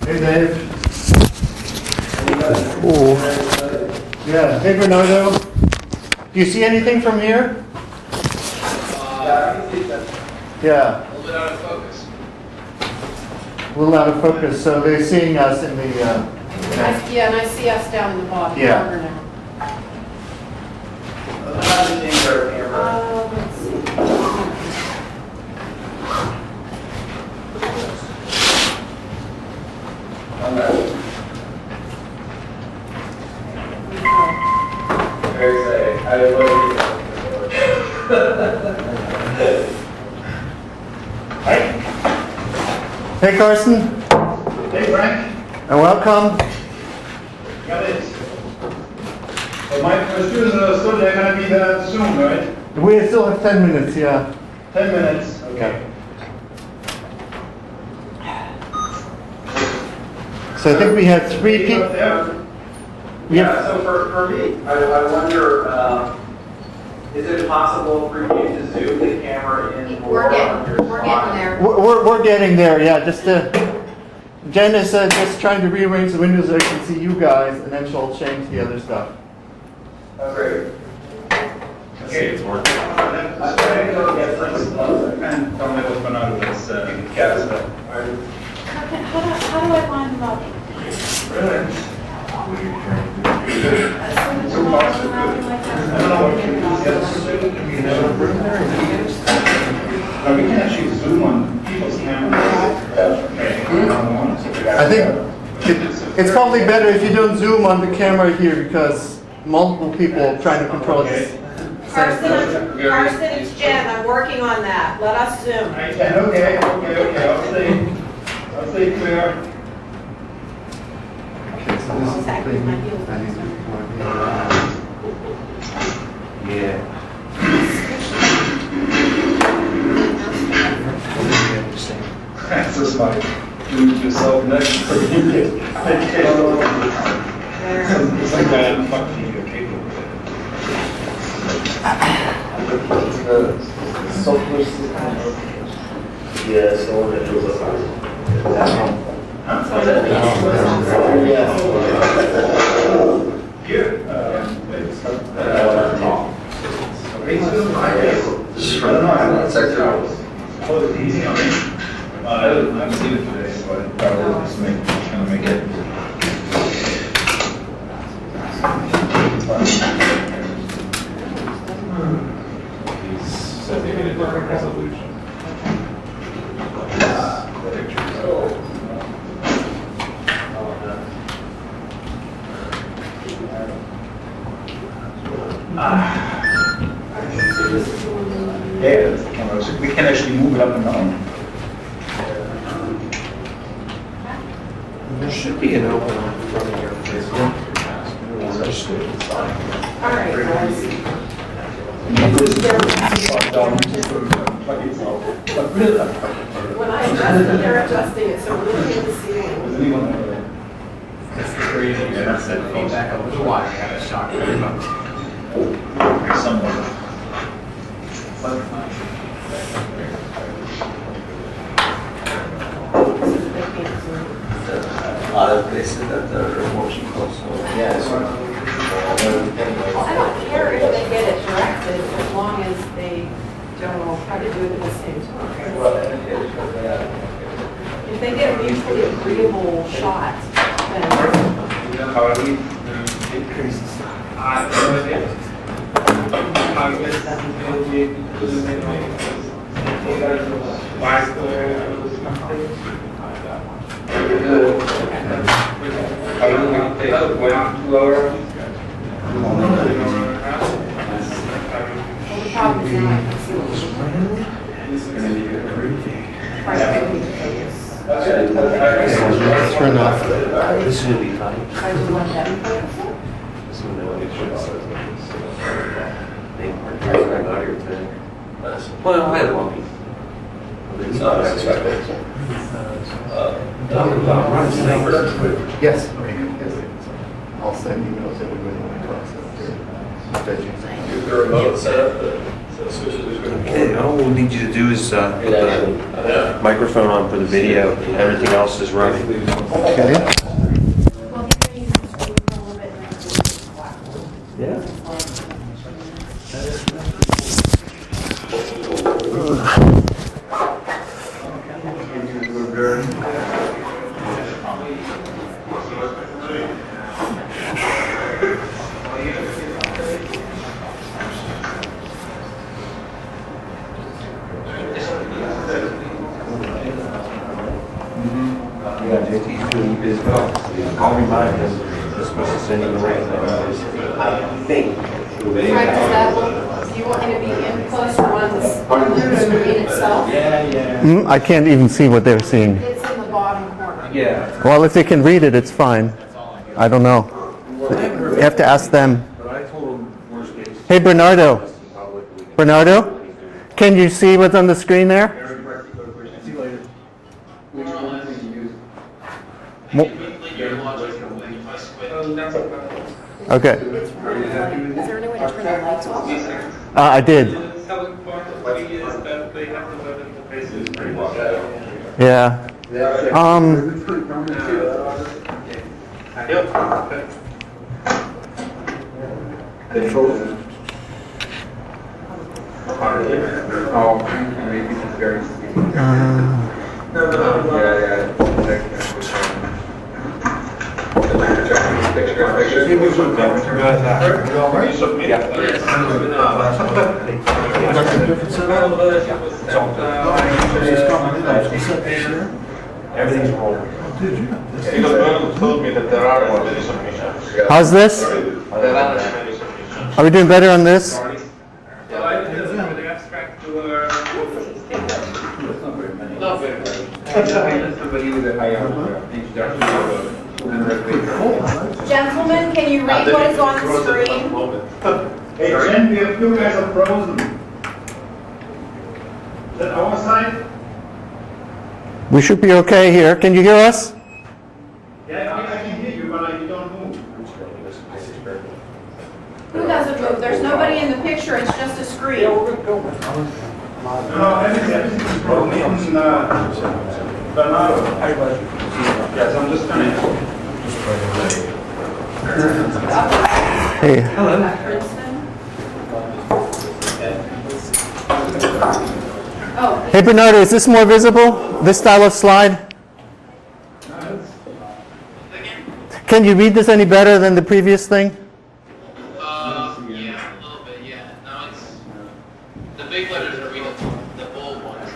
Hey, Dave. Oh. Yeah. Hey, Bernardo. Do you see anything from here? Yeah. A little bit out of focus. A little out of focus. So they're seeing us in the. Yeah, and I see us down in the bottom Yeah. corner now. Let's see. Hey, Carson. Hey, Frank. And welcome. Got it. So my students are still they're going to be there soon, right? We still have 10 minutes. Yeah. 10 minutes. Okay. So I think we have 3 people. Yeah, so for me, I wonder, is it possible for you to zoom the camera in more on your We're getting there. We're getting there. Yeah. Just Jen is just trying to rearrange the windows so I can see you guys, and then she'll change the other stuff. That's great. Okay, it's working. I'm trying to go get some And tell me what's going on with this cast. How do I line them up? Brilliant. I don't know what you we can actually zoom on people's cameras. I think it's probably better if you don't zoom on the camera here because multiple people are trying to control this. Carson, it's Jen. I'm working on that. Let us zoom. Okay. I'll stay clear. Okay, so this is the Exactly, thing. my heels. I need to plug in. Yeah. That's just my do it yourself next. It's like that fucking people. Yeah, so it was Here. Hold it easy on me. I haven't seen it today, so I thought I was just trying to make it. said they get a different resolution. Yeah, that's the camera. So we can actually move it up and down. There should be an open on the front of your face. All right, guys. When I adjust it, they're adjusting it, so we're looking at the ceiling. That's the great thing. Yeah, that's that feedback. I was watching. I had a shock very much. Somewhere. a lot of places that the motion also. Yeah. I don't care if they get it directed, as long as they don't try to do it at the same time. If they get a mutually agreeable shot, then. How are we? Increases. How long will it take? 1 to 2 hours? Well, the problem is now I can see what Let's run off. This should be fine. I just want that in place. This one, it should start. Well, I had a long Yes. I'll send emails everybody when I cross it. Is there a remote setup that Okay, all we'll need you to do is put the microphone on for the video. Everything else is running. Okay. Well, he's going to use the screen for a little bit and then we'll use the blackboard. Yeah. Yeah, JT's really busy. I'll remind him, they're supposed to send you the right thing. I think. Frank, does that look, do you want me to be in closer on the screen itself? Yeah. I can't even see what they're seeing. It's in the bottom corner. Yeah. Well, if they can read it, it's fine. I don't know. You have to ask them. But I told him worst case. Hey, Bernardo. Bernardo, can you see what's on the screen there? Mo- Okay. Is there any way to turn the lights off? I did. Yeah. Everything's rolling. Because told me that there are already submissions. How's this? Are we doing better on this? Gentlemen, can you read what is on the screen? Hey, Jen, we have two guys are frozen. Is that our side? We should be okay here. Can you hear us? Yeah, I can hear you, but you don't move. Who doesn't move? There's nobody in the picture, it's just a screen. No, everything is frozen. Even Bernardo. Yes, I'm just coming. Hey. Oh, Hey, Bernardo, is this more visible? This style of slide? Can you read this any better than the previous thing? Yeah, a little bit, yeah. Now it's, the big letters are reading the bold ones,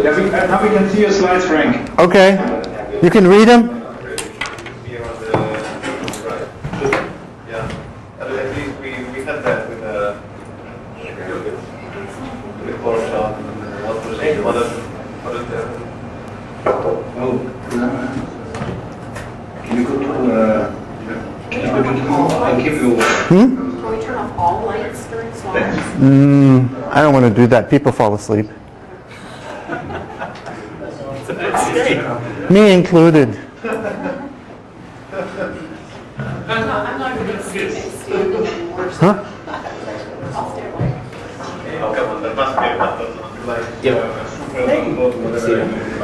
Yeah, now we can see your slides, Frank. Okay. You can read them? Yeah, at least we had that with the floor shot. What is that? Can you go to, I'll give you. can we turn off all lights during slides? I don't want to do that. People fall asleep. Me included. I'm not going to stand anymore. Huh? I'll stay away. Oh, come on, there must be a button.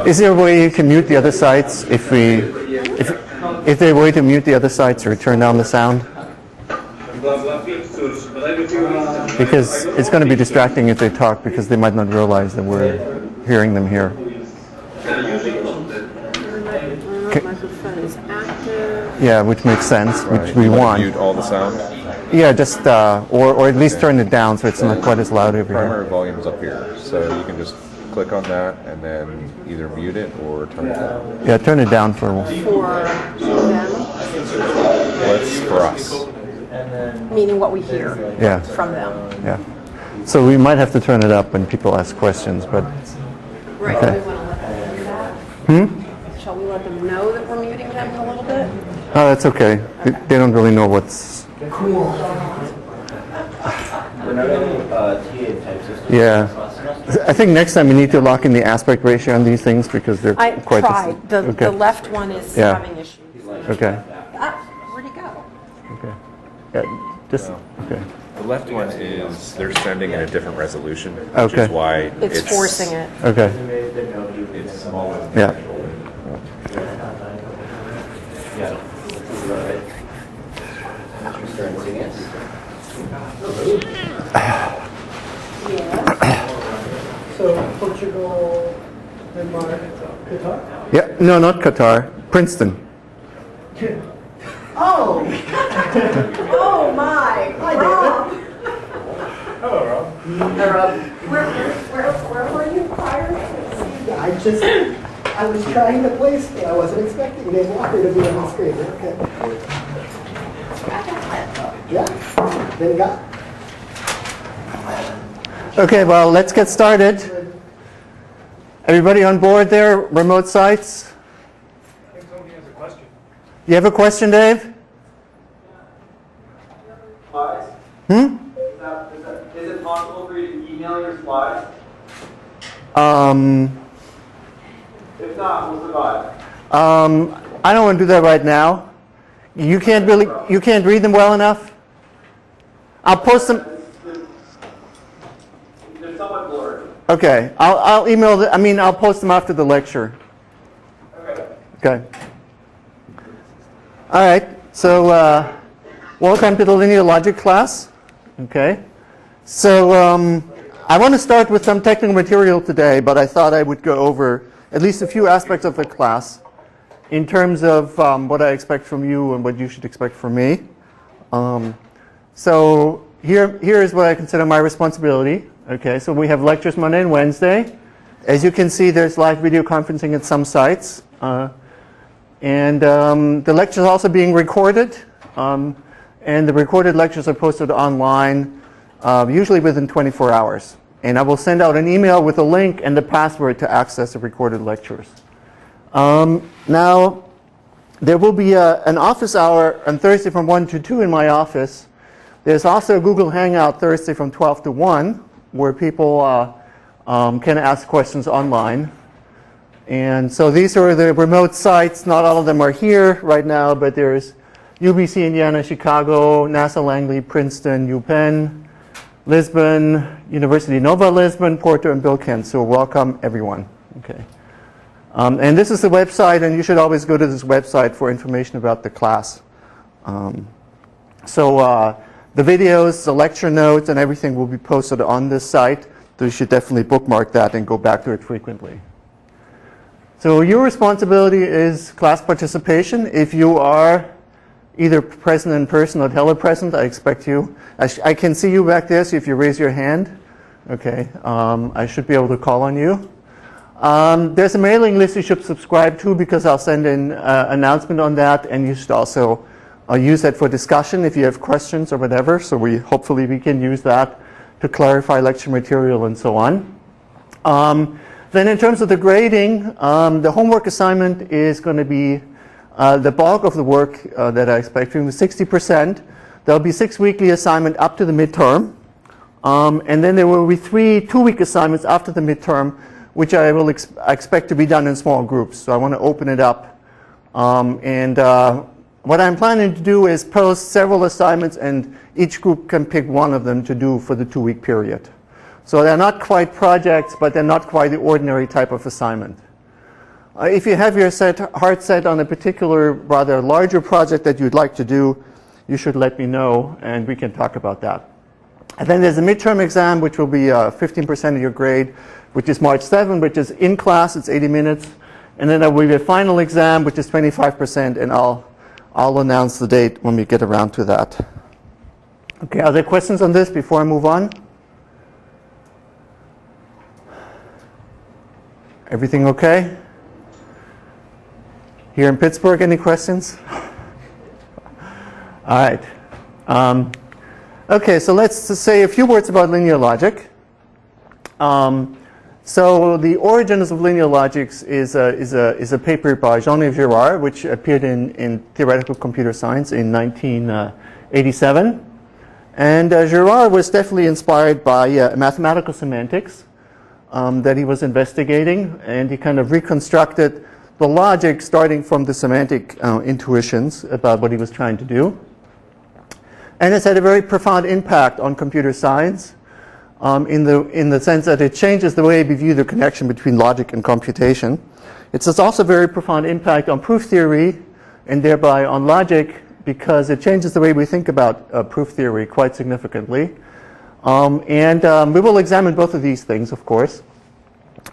Is there a way you can mute the other sites if there's a way to mute the other sites or turn down the sound? Because it's going to be distracting if they talk because they might not realize that we're hearing them here. Microphone is active. Yeah, which makes sense, which we want. Mute all the sound. Yeah, just or at least turn it down so it's not quite as loud over here. Primary volume's up here, so you can just click on that and then either mute it or turn it down. Yeah, turn it down for. For them. What's for us? meaning what we hear Yeah. from them. Yeah. So we might have to turn it up when people ask questions, but Right. Okay. We want to let them hear that. Shall we let them know that we're muting them a little bit? oh, that's okay. They don't really know what's. We're not any TA type system. Yeah. I think next time we need to lock in the aspect ratio on these things because they're I quite. tried. The okay. left one is Yeah. having issues. Okay. Ah, where'd he go? Okay. Yeah. Just. Okay. The left one is, they're sending in a different resolution, which Okay. is why It's forcing it. Okay. It's smaller. Yeah. So Portugal, Denmark, Qatar? Yeah. No, not Qatar. Princeton. Oh! Oh my! Hi, Rob. David. Hello, Rob. Hi, Rob. Where were you prior? I was trying to place, but I wasn't expecting Dave Walker to be on the screen. Okay. Yeah, then got. Okay. Well, let's get started. Everybody on board there? Remote sites. I think Tony has a question. You have a question, Dave? Slides? Hmm? Is it possible for you to email your slides? If not, we'll survive. I don't want to do that right now. You can't read them well enough? I'll post them. They're somewhat blurred. Okay, I'll I'll post them after the lecture. Okay. Okay. All right, so welcome to the linear logic class. Okay. So I want to start with some technical material today, but I thought I would go over at least a few aspects of the class in terms of what I expect from you and what you should expect from me. So here is what I consider my responsibility. Okay, so we have lectures Monday and Wednesday. As you can see, there's live video conferencing at some sites. And the lecture is also being recorded. And the recorded lectures are posted online, usually within 24 hours. And I will send out an email with a link and the password to access the recorded lectures. Now, there will be an office hour on Thursday from 1 to 2 in my office. There's also a Google Hangout Thursday from 12 to 1, where people can ask questions online. And so these are the remote sites. Not all of them are here right now, but there's UBC Indiana, Chicago, NASA Langley, Princeton, UPenn, Lisbon, University Nova Lisbon, Porto, and Bilkent. So welcome everyone. Okay. And this is the website, and you should always go to this website for information about the class. The videos, the lecture notes, and everything will be posted on this site. So you should definitely bookmark that and go back to it frequently. So your responsibility is class participation. If you are either present in person or telepresent, I expect you. I can see you back there, so if you raise your hand, okay, I should be able to call on you. There's a mailing list you should subscribe to because I'll send an announcement on that, and you should also use that for discussion if you have questions or whatever. So hopefully we can use that to clarify lecture material and so on. Then in terms of the grading, the homework assignment is going to be the bulk of the work that I expect, 60%. There'll be 6 weekly assignments up to the midterm. And then there will be 3 two-week assignments after the midterm, which I will expect to be done in small groups. So I want to open it up. What I'm planning to do is post several assignments, and each group can pick one of them to do for the 2-week period. So they're not quite projects, but they're not quite the ordinary type of assignment. If you have your heart set on a particular, rather larger project that you'd like to do, you should let me know, and we can talk about that. And then there's a midterm exam, which will be 15% of your grade, which is March 7, which is in class, it's 80 minutes. And then there will be a final exam, which is 25%, and I'll announce the date when we get around to that. Okay, are there questions on this before I move on? Everything okay? Here in Pittsburgh, any questions? All right. Okay, so let's just say a few words about linear logic. So the origins of linear logics is a paper by Jean-Yves Girard, which appeared in Theoretical Computer Science in 1987. And Girard was definitely inspired by mathematical semantics that he was investigating, and he kind of reconstructed the logic starting from the semantic intuitions about what he was trying to do. And it's had a very profound impact on computer science in the sense that it changes the way we view the connection between logic and computation. It has also very profound impact on proof theory and thereby on logic, because it changes the way we think about proof theory quite significantly. We will examine both of these things, of course.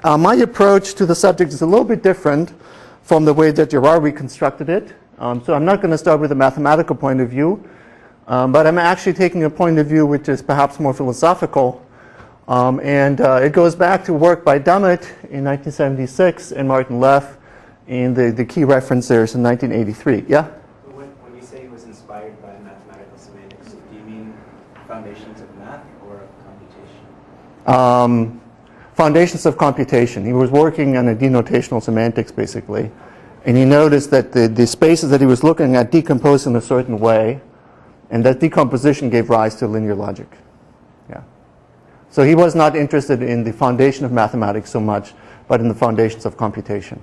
My approach to the subject is a little bit different from the way that Girard reconstructed it. So I'm not going to start with a mathematical point of view, but I'm actually taking a point of view which is perhaps more philosophical. It goes back to work by Dummett in 1976 and Martin Leff, and the key reference there is in 1983. Yeah? When you say he was inspired by mathematical semantics, do you mean foundations of math or of computation? Foundations of computation. He was working on a denotational semantics, basically. And he noticed that the spaces that he was looking at decomposed in a certain way, and that decomposition gave rise to linear logic. Yeah. So he was not interested in the foundation of mathematics so much, but in the foundations of computation.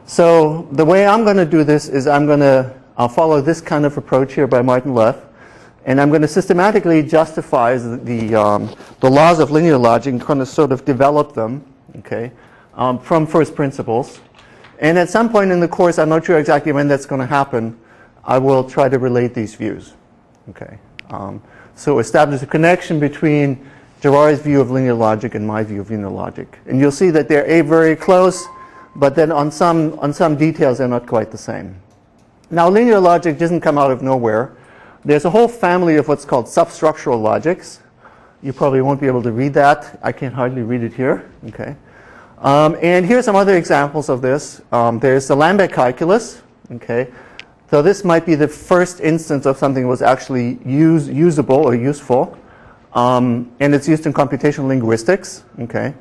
So the way I'm going to do this is I'll follow this kind of approach here by Martin Leff, and I'm going to systematically justify the laws of linear logic and kind of sort of develop them, okay, from first principles. And at some point in the course, I'm not sure exactly when that's going to happen, I will try to relate these views. Okay. So establish a connection between Girard's view of linear logic and my view of linear logic. And you'll see that they're very close, but then on some details they're not quite the same. Now, linear logic doesn't come out of nowhere. There's a whole family of what's called substructural logics. You probably won't be able to read that. I can hardly read it here. Okay. And here's some other examples of this. There's the Lambda calculus. Okay. So this might be the first instance of something that was actually usable or useful. And it's used in computational linguistics. Okay.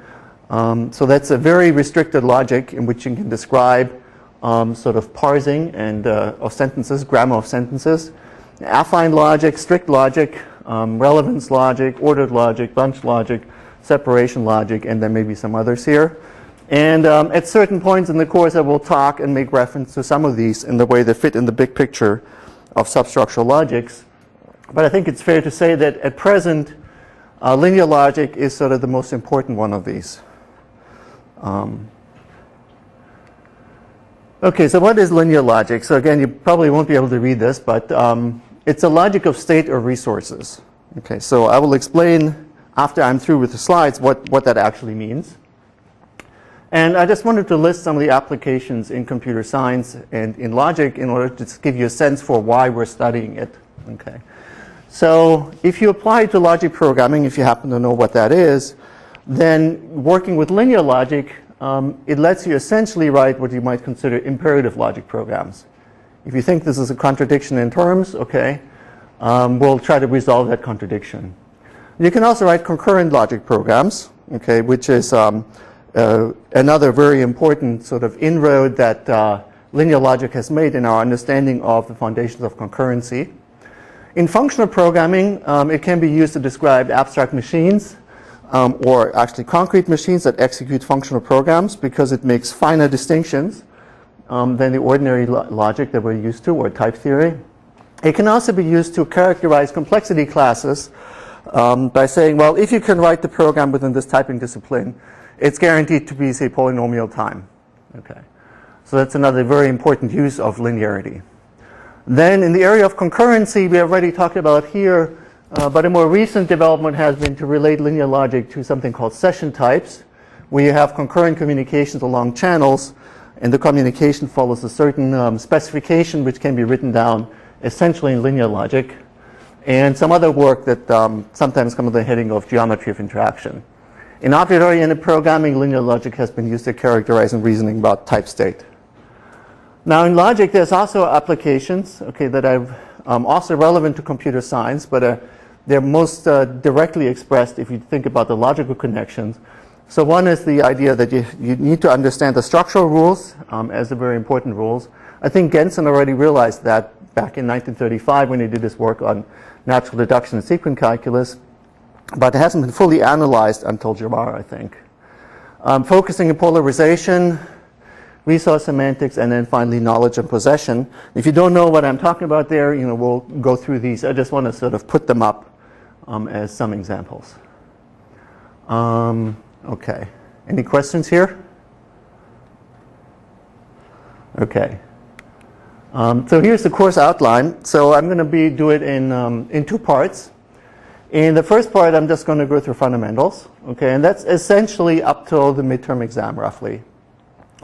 So that's a very restricted logic in which you can describe sort of parsing and of sentences, grammar of sentences. Affine logic, strict logic, relevance logic, ordered logic, bunch logic, separation logic, and then maybe some others here. And at certain points in the course, I will talk and make reference to some of these in the way they fit in the big picture of substructural logics. But I think it's fair to say that at present, linear logic is sort of the most important one of these. Okay, so what is linear logic? So again, you probably won't be able to read this, but it's a logic of state or resources. Okay, so I will explain after I'm through with the slides what that actually means. And I just wanted to list some of the applications in computer science and in logic in order to just give you a sense for why we're studying it. Okay. So if you apply it to logic programming, if you happen to know what that is, then working with linear logic, it lets you essentially write what you might consider imperative logic programs. If you think this is a contradiction in terms, okay, we'll try to resolve that contradiction. You can also write concurrent logic programs, okay, which is another very important sort of inroad that linear logic has made in our understanding of the foundations of concurrency. In functional programming, it can be used to describe abstract machines or actually concrete machines that execute functional programs because it makes finer distinctions than the ordinary logic that we're used to, or type theory. It can also be used to characterize complexity classes by saying, well, if you can write the program within this typing discipline, it's guaranteed to be, say, polynomial time. Okay. So that's another very important use of linearity. Then in the area of concurrency, we already talked about here, but a more recent development has been to relate linear logic to something called session types, where you have concurrent communications along channels, and the communication follows a certain specification which can be written down essentially in linear logic, and some other work that sometimes comes under the heading of geometry of interaction. In object-oriented programming, linear logic has been used to characterize and reasoning about type state. Now in logic, there's also applications, okay, that are also relevant to computer science, but they're most directly expressed if you think about the logical connections. So one is the idea that you need to understand the structural rules as the very important rules. I think Gensen already realized that back in 1935 when he did his work on natural deduction and sequence calculus, but it hasn't been fully analyzed until Girard, I think. Focusing on polarization, resource semantics, and then finally knowledge and possession. If you don't know what I'm talking about there, we'll go through these. I just want to sort of put them up as some examples. Okay. Any questions here? Okay. So here's the course outline. So I'm going to do it in two parts. In the first part, I'm just going to go through fundamentals. Okay, and that's essentially up till the midterm exam, roughly.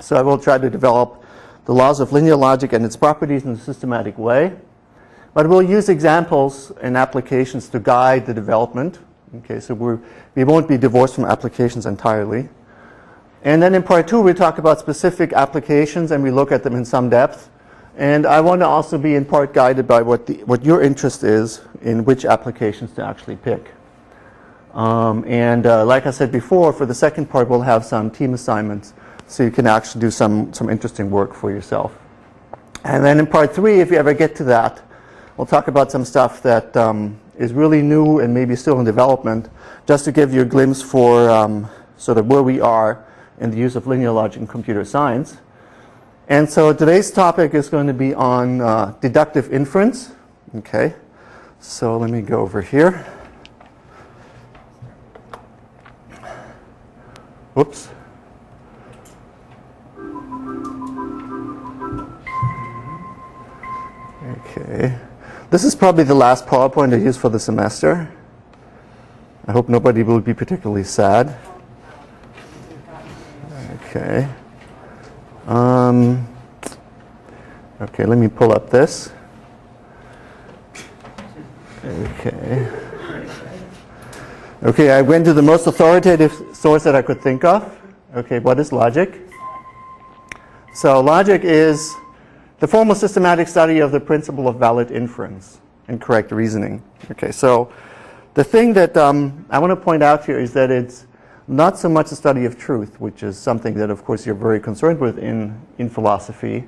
So I will try to develop the laws of linear logic and its properties in a systematic way. But we'll use examples and applications to guide the development. Okay, so we won't be divorced from applications entirely. And then in part two, we talk about specific applications and we look at them in some depth. And I want to also be in part guided by what your interest is in which applications to actually pick. Like I said before, for the second part, we'll have some team assignments so you can actually do some interesting work for yourself. And then in part three, if you ever get to that, we'll talk about some stuff that is really new and maybe still in development, just to give you a glimpse for sort of where we are in the use of linear logic in computer science. And so today's topic is going to be on deductive inference. Okay, so let me go over here. Whoops. Okay. This is probably the last PowerPoint I use for the semester. I hope nobody will be particularly sad. Okay. Okay, let me pull up this. Okay. Okay, I went to the most authoritative source that I could think of. Okay, what is logic? So logic is the formal systematic study of the principle of valid inference and correct reasoning. Okay, so the thing that I want to point out here is that it's not so much a study of truth, which is something that, of course, you're very concerned with in philosophy,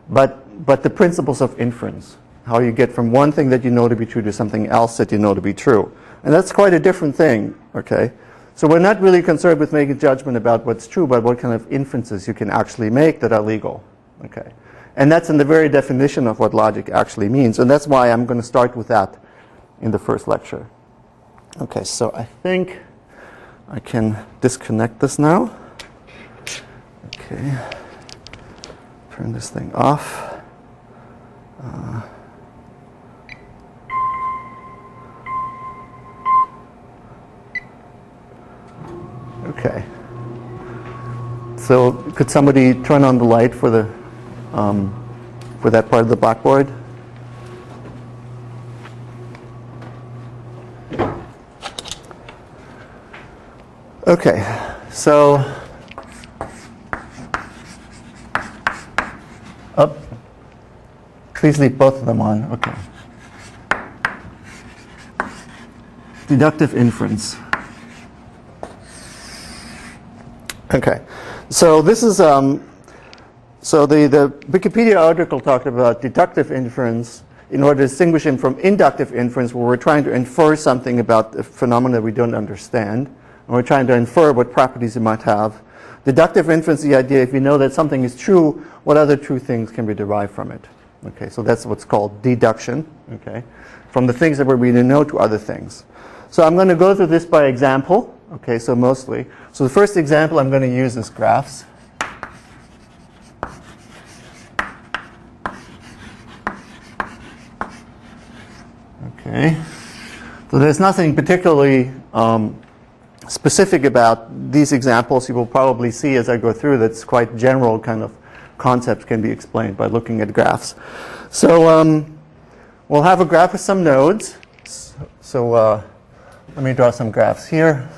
but the principles of inference, how you get from one thing that you know to be true to something else that you know to be true. And that's quite a different thing, okay? So we're not really concerned with making judgment about what's true, but what kind of inferences you can actually make that are legal, okay? And that's in the very definition of what logic actually means. And that's why I'm going to start with that in the first lecture. Okay, so I think I can disconnect this now. Okay. Turn this thing off. Okay. So could somebody turn on the light for that part of the blackboard? Okay, so please leave both of them on. Okay. Deductive inference. Okay, so this is so the Wikipedia article talked about deductive inference in order to distinguish it from inductive inference, where we're trying to infer something about a phenomena we don't understand, and we're trying to infer what properties it might have. Deductive inference is the idea if you know that something is true, what other true things can be derived from it. Okay, so that's what's called deduction. Okay, from the things that we really know to other things. So I'm going to go through this by example. Okay, so mostly. So the first example I'm going to use is graphs. Okay, so there's nothing particularly specific about these examples. You will probably see as I go through that's quite general kind of concepts can be explained by looking at graphs. So we'll have a graph with some nodes. So let me draw some graphs here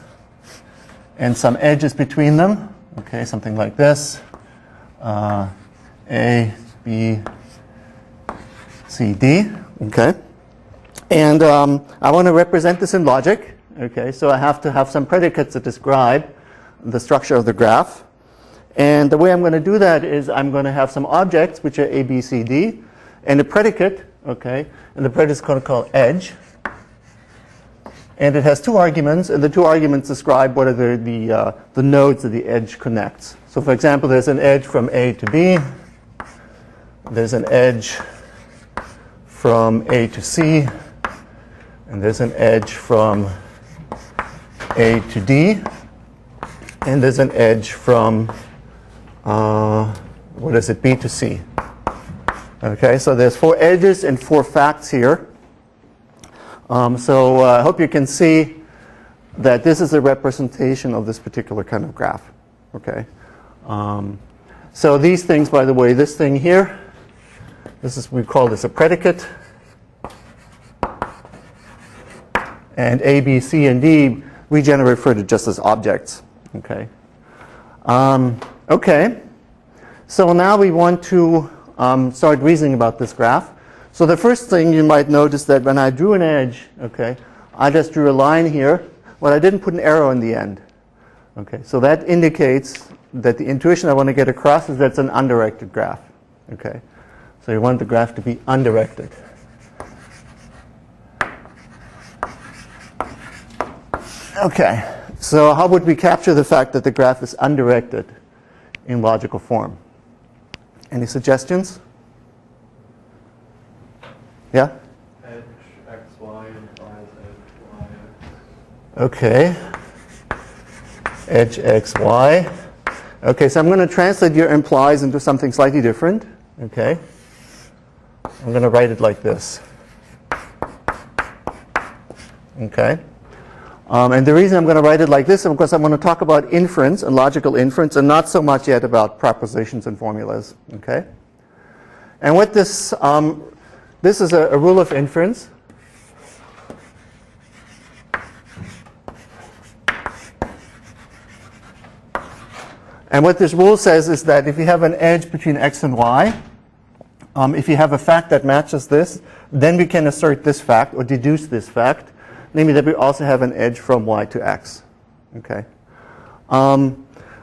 and some edges between them. Okay, something like this. A, B, C, D. Okay. And I want to represent this in logic. Okay, so I have to have some predicates that describe the structure of the graph. And the way I'm going to do that is I'm going to have some objects, which are A, B, C, D, and a predicate. Okay, and the predicate is going to call edge. And it has two arguments, and the two arguments describe what are the nodes that the edge connects. So for example, there's an edge from A to B. There's an edge from A to C. And there's an edge from A to D. And there's an edge from, B to C. Okay, so there's 4 edges and 4 facts here. So I hope you can see that this is a representation of this particular kind of graph. Okay. So these things, by the way, this thing here, we call this a predicate. And A, B, C, and D, we generally refer to just as objects. Okay. Okay. So now we want to start reasoning about this graph. So the first thing you might notice that when I drew an edge, okay, I just drew a line here, but I didn't put an arrow in the end. Okay, so that indicates that the intuition I want to get across is that's an undirected graph. Okay, so you want the graph to be undirected. Okay, so how would we capture the fact that the graph is undirected in logical form? Any suggestions? Yeah? Edge xy implies edge yx. Okay. Edge xy. Okay, so I'm going to translate your implies into something slightly different. Okay. I'm going to write it like this. Okay. And the reason I'm going to write it like this is because I'm going to talk about inference and logical inference and not so much yet about propositions and formulas. Okay. And what this is a rule of inference. And what this rule says is that if you have an edge between x and y, if you have a fact that matches this, then we can assert this fact or deduce this fact, namely that we also have an edge from y to x. Okay.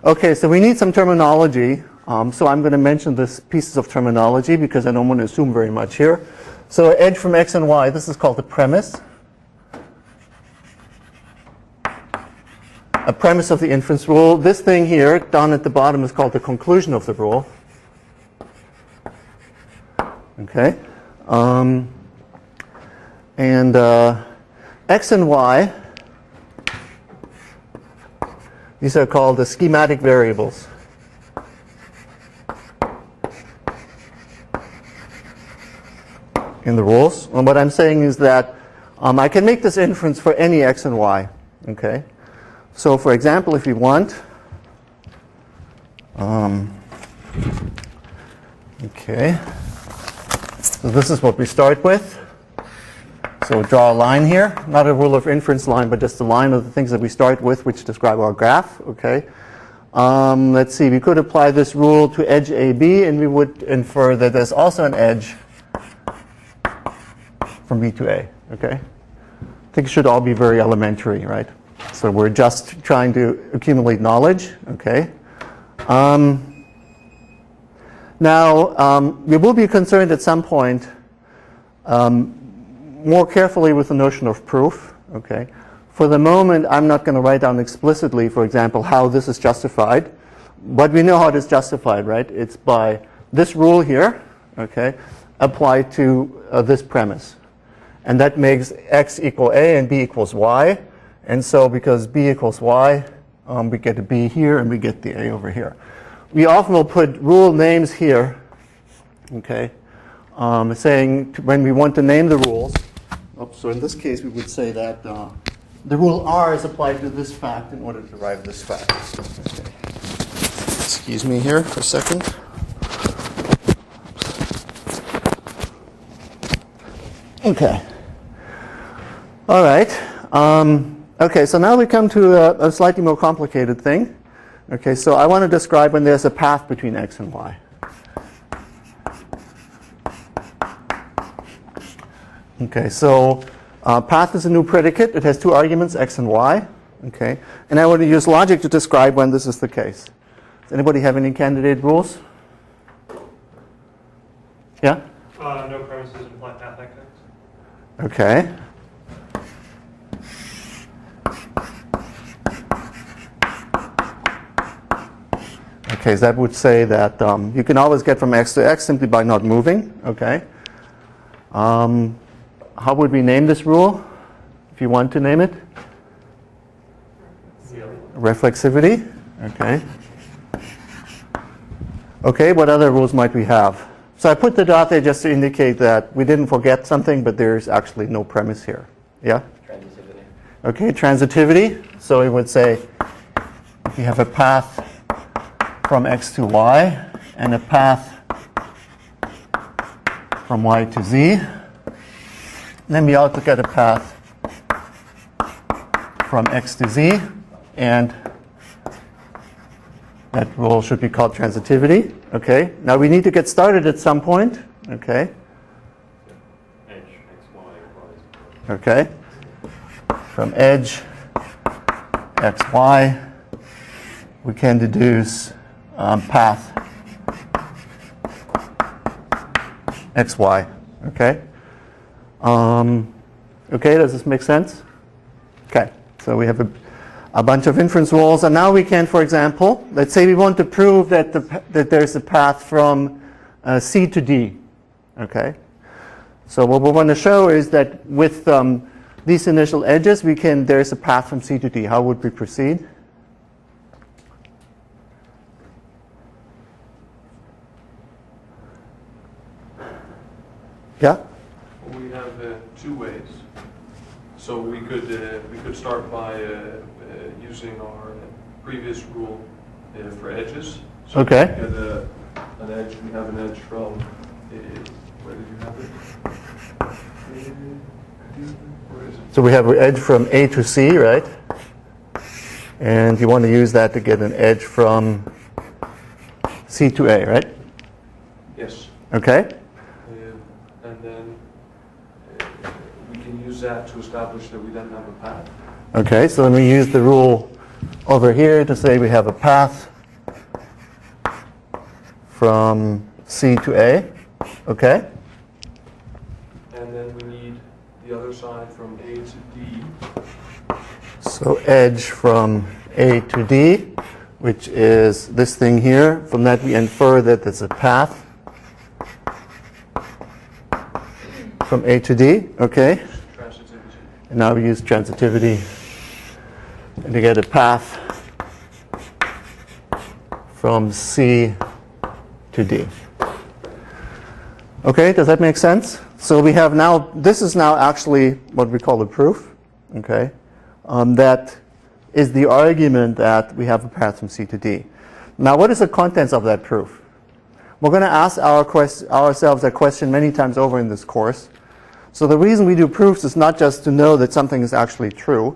Okay, so we need some terminology. So I'm going to mention this pieces of terminology because I don't want to assume very much here. So edge from x and y, this is called the premise. A premise of the inference rule. This thing here, down at the bottom, is called the conclusion of the rule. Okay. X and y, these are called the schematic variables. In the rules. And what I'm saying is that I can make this inference for any x and y. Okay. So for example, if we want, okay, so this is what we start with. So draw a line here, not a rule of inference line, but just a line of the things that we start with, which describe our graph. Okay. Let's see, we could apply this rule to edge AB, and we would infer that there's also an edge from B to A. Okay. I think it should all be very elementary, right? So we're just trying to accumulate knowledge. Okay. Now, we will be concerned at some point more carefully with the notion of proof. Okay. For the moment, I'm not going to write down explicitly, for example, how this is justified. But we know how it is justified, right? It's by this rule here, okay, applied to this premise. And that makes x equal a and b equals y. And so because b equals y, we get a b here and we get the a over here. We often will put rule names here, okay, saying when we want to name the rules. So in this case, we would say that the rule R is applied to this fact in order to derive this fact. Okay. Excuse me here for a second. Okay. All right. Okay, so now we come to a slightly more complicated thing. Okay, so I want to describe when there's a path between x and y. Okay, so path is a new predicate. It has two arguments, x and y. Okay, and I want to use logic to describe when this is the case. Does anybody have any candidate rules? Yeah? No premises imply path x. Okay. Okay, so that would say that you can always get from x to x simply by not moving. Okay. How would we name this rule, if you want to name it? Reflexivity. Okay. Okay, what other rules might we have? So I put the dot there just to indicate that we didn't forget something, but there's actually no premise here. Yeah? Transitivity. Okay, transitivity. So we would say if you have a path from x to y and a path from y to z, then we also get a path from x to z, and that rule should be called transitivity. Okay. Now we need to get started at some point. Okay. Edge, x, y, y. Okay. From edge x, y, we can deduce path x, y. Okay. Okay. Does this make sense? Okay. So we have a bunch of inference rules, and now we can, for example, let's say we want to prove that that there's a path from C to D. Okay. So what we want to show is that with these initial edges, there's a path from C to D. How would we proceed? Yeah. We have two ways. So we could start by using our previous rule for edges. So Okay. we get an edge. We have an edge from. Where did you have it? Where is it? So we have an edge from A to C, right? And you want to use that to get an edge from C to A, right? Yes. Okay. And then we can use that to establish that we then have a path. Okay, so then we use the rule over here to say we have a path from C to A. Okay. And then we need the other side from A to D. So edge from A to D, which is this thing here. From that we infer that there's a path from A to D. Okay. Transitivity. And now we use transitivity to get a path from C to D. Okay, does that make sense? So we have now, this is now actually what we call a proof. Okay, that is the argument that we have a path from C to D. Now, what is the contents of that proof? We're going to ask ourselves that question many times over in this course. So the reason we do proofs is not just to know that something is actually true,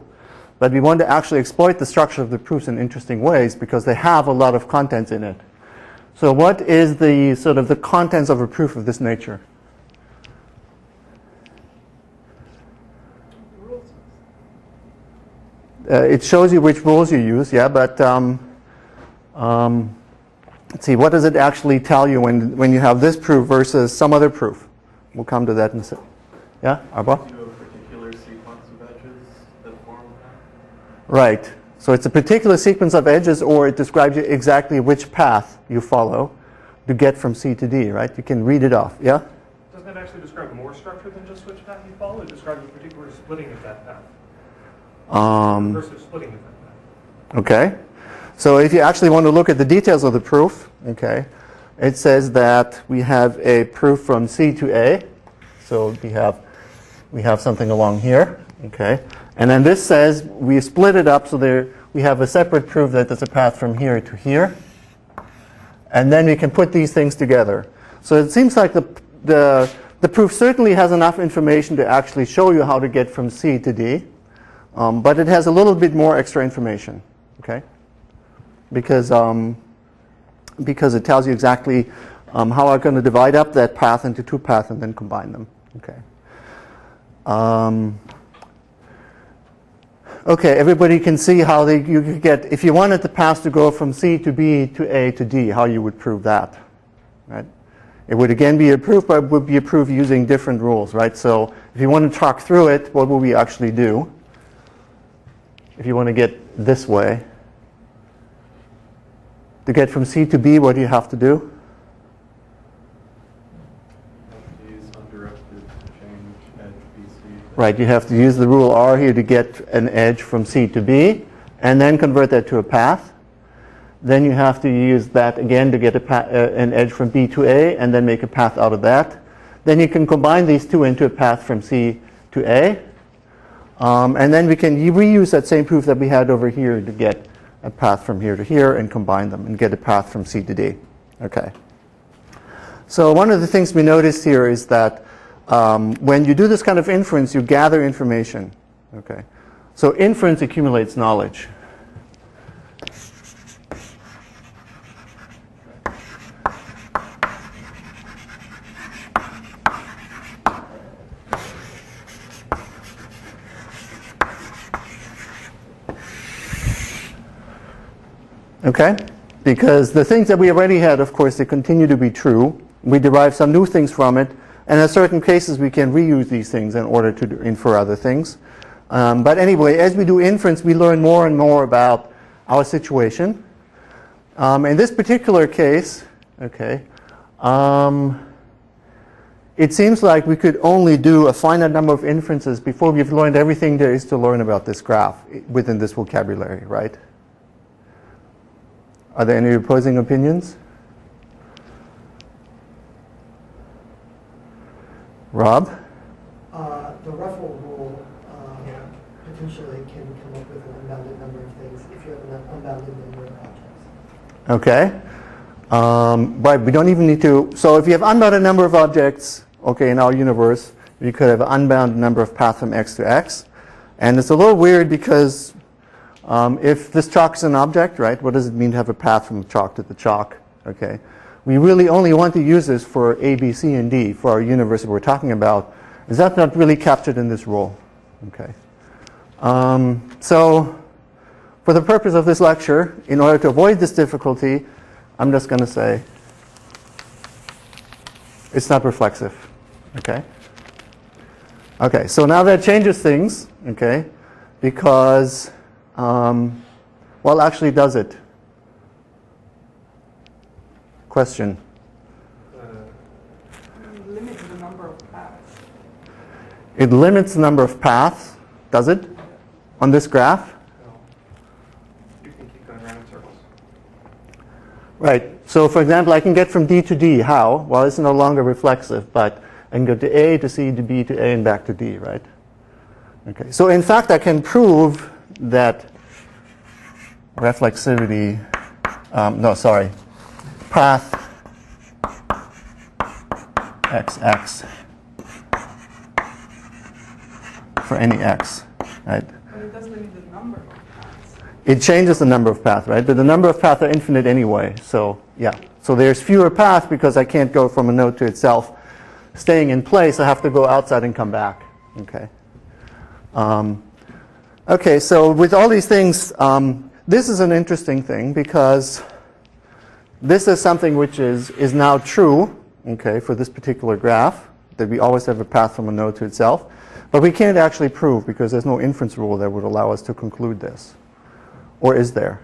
but we want to actually exploit the structure of the proofs in interesting ways because they have a lot of contents in it. So what is the sort of the contents of a proof of this nature? It shows you which rules you use, yeah, but let's see, what does it actually tell you when you have this proof versus some other proof? We'll come to that in a second. Yeah, Arba? Do you know a particular sequence of edges that form that? Right. So it's a particular sequence of edges, or it describes you exactly which path you follow to get from C to D, right? You can read it off, yeah? Doesn't it actually describe more structure than just which path you follow? It describes a particular splitting of that path. Recursive splitting of that path. Okay. So if you actually want to look at the details of the proof, okay, it says that we have a proof from C to A. So we have something along here, okay? And then this says we split it up so we have a separate proof that there's a path from here to here. And then we can put these things together. So it seems like the proof certainly has enough information to actually show you how to get from C to D. But it has a little bit more extra information, okay? Because it tells you exactly how I'm going to divide up that path into two paths and then combine them, okay? Okay, everybody can see how you could get, if you wanted the path to go from C to B to A to D, how you would prove that, right? It would again be approved, but it would be approved using different rules, right? So if you want to talk through it, what will we actually do? If you want to get this way, to get from C to B, what do you have to do? Right, you have to use the rule R here to get an edge from C to B, and then convert that to a path. Then you have to use that again to get an edge from B to A, and then make a path out of that. Then you can combine these two into a path from C to A. And then we can reuse that same proof that we had over here to get a path from here to here and combine them and get a path from C to D. Okay. So one of the things we notice here is that when you do this kind of inference, you gather information. Okay. So inference accumulates knowledge. Okay? Because the things that we already had, of course, they continue to be true. We derive some new things from it. And in certain cases, we can reuse these things in order to infer other things. But anyway, as we do inference, we learn more and more about our situation. In this particular case, okay, it seems like we could only do a finite number of inferences before we've learned everything there is to learn about this graph within this vocabulary, right? Are there any opposing opinions? Rob? The Ruffle rule potentially can come up with an unbounded number of things if you have an unbounded number of objects. Okay. Right, we don't even need to. So if you have unbounded number of objects, okay, in our universe, you could have an unbounded number of paths from X to X. And it's a little weird because if this chalk is an object, right, what does it mean to have a path from the chalk to the chalk? Okay. We really only want to use this for A, B, C, and D for our universe that we're talking about. Is that not really captured in this rule? Okay. So for the purpose of this lecture, in order to avoid this difficulty, I'm just going to say it's not reflexive. Okay. Okay. So now that changes things. Okay. Because, well, actually, does it? Question. Limits the number of paths. It limits the number of paths, does it? On this graph? No. You can keep going around in circles. Right. So for example, I can get from D to D. How? Well, it's no longer reflexive, but I can go to A to C to B to A and back to D, right? Okay. So in fact, I can prove that reflexivity, path XX for any X, right? But it does limit the number of paths. It changes the number of paths, right? But the number of paths are infinite anyway. So yeah. So there's fewer paths because I can't go from a node to itself staying in place. I have to go outside and come back. Okay. Okay. So with all these things, this is an interesting thing because this is something which is now true. Okay, for this particular graph, that we always have a path from a node to itself. But we can't actually prove because there's no inference rule that would allow us to conclude this. Or is there?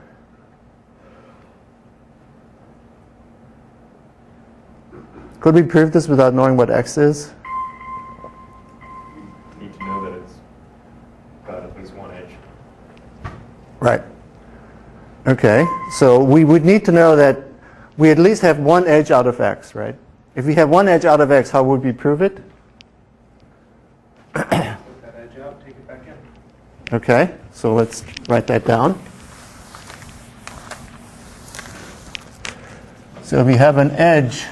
Could we prove this without knowing what X is? You need to know that it's got at least one edge. Right. Okay, so we would need to know that we at least have one edge out of X, right? If we have one edge out of X, how would we prove it? Take that edge out, take it back in. Okay, so let's write that down. So we have an edge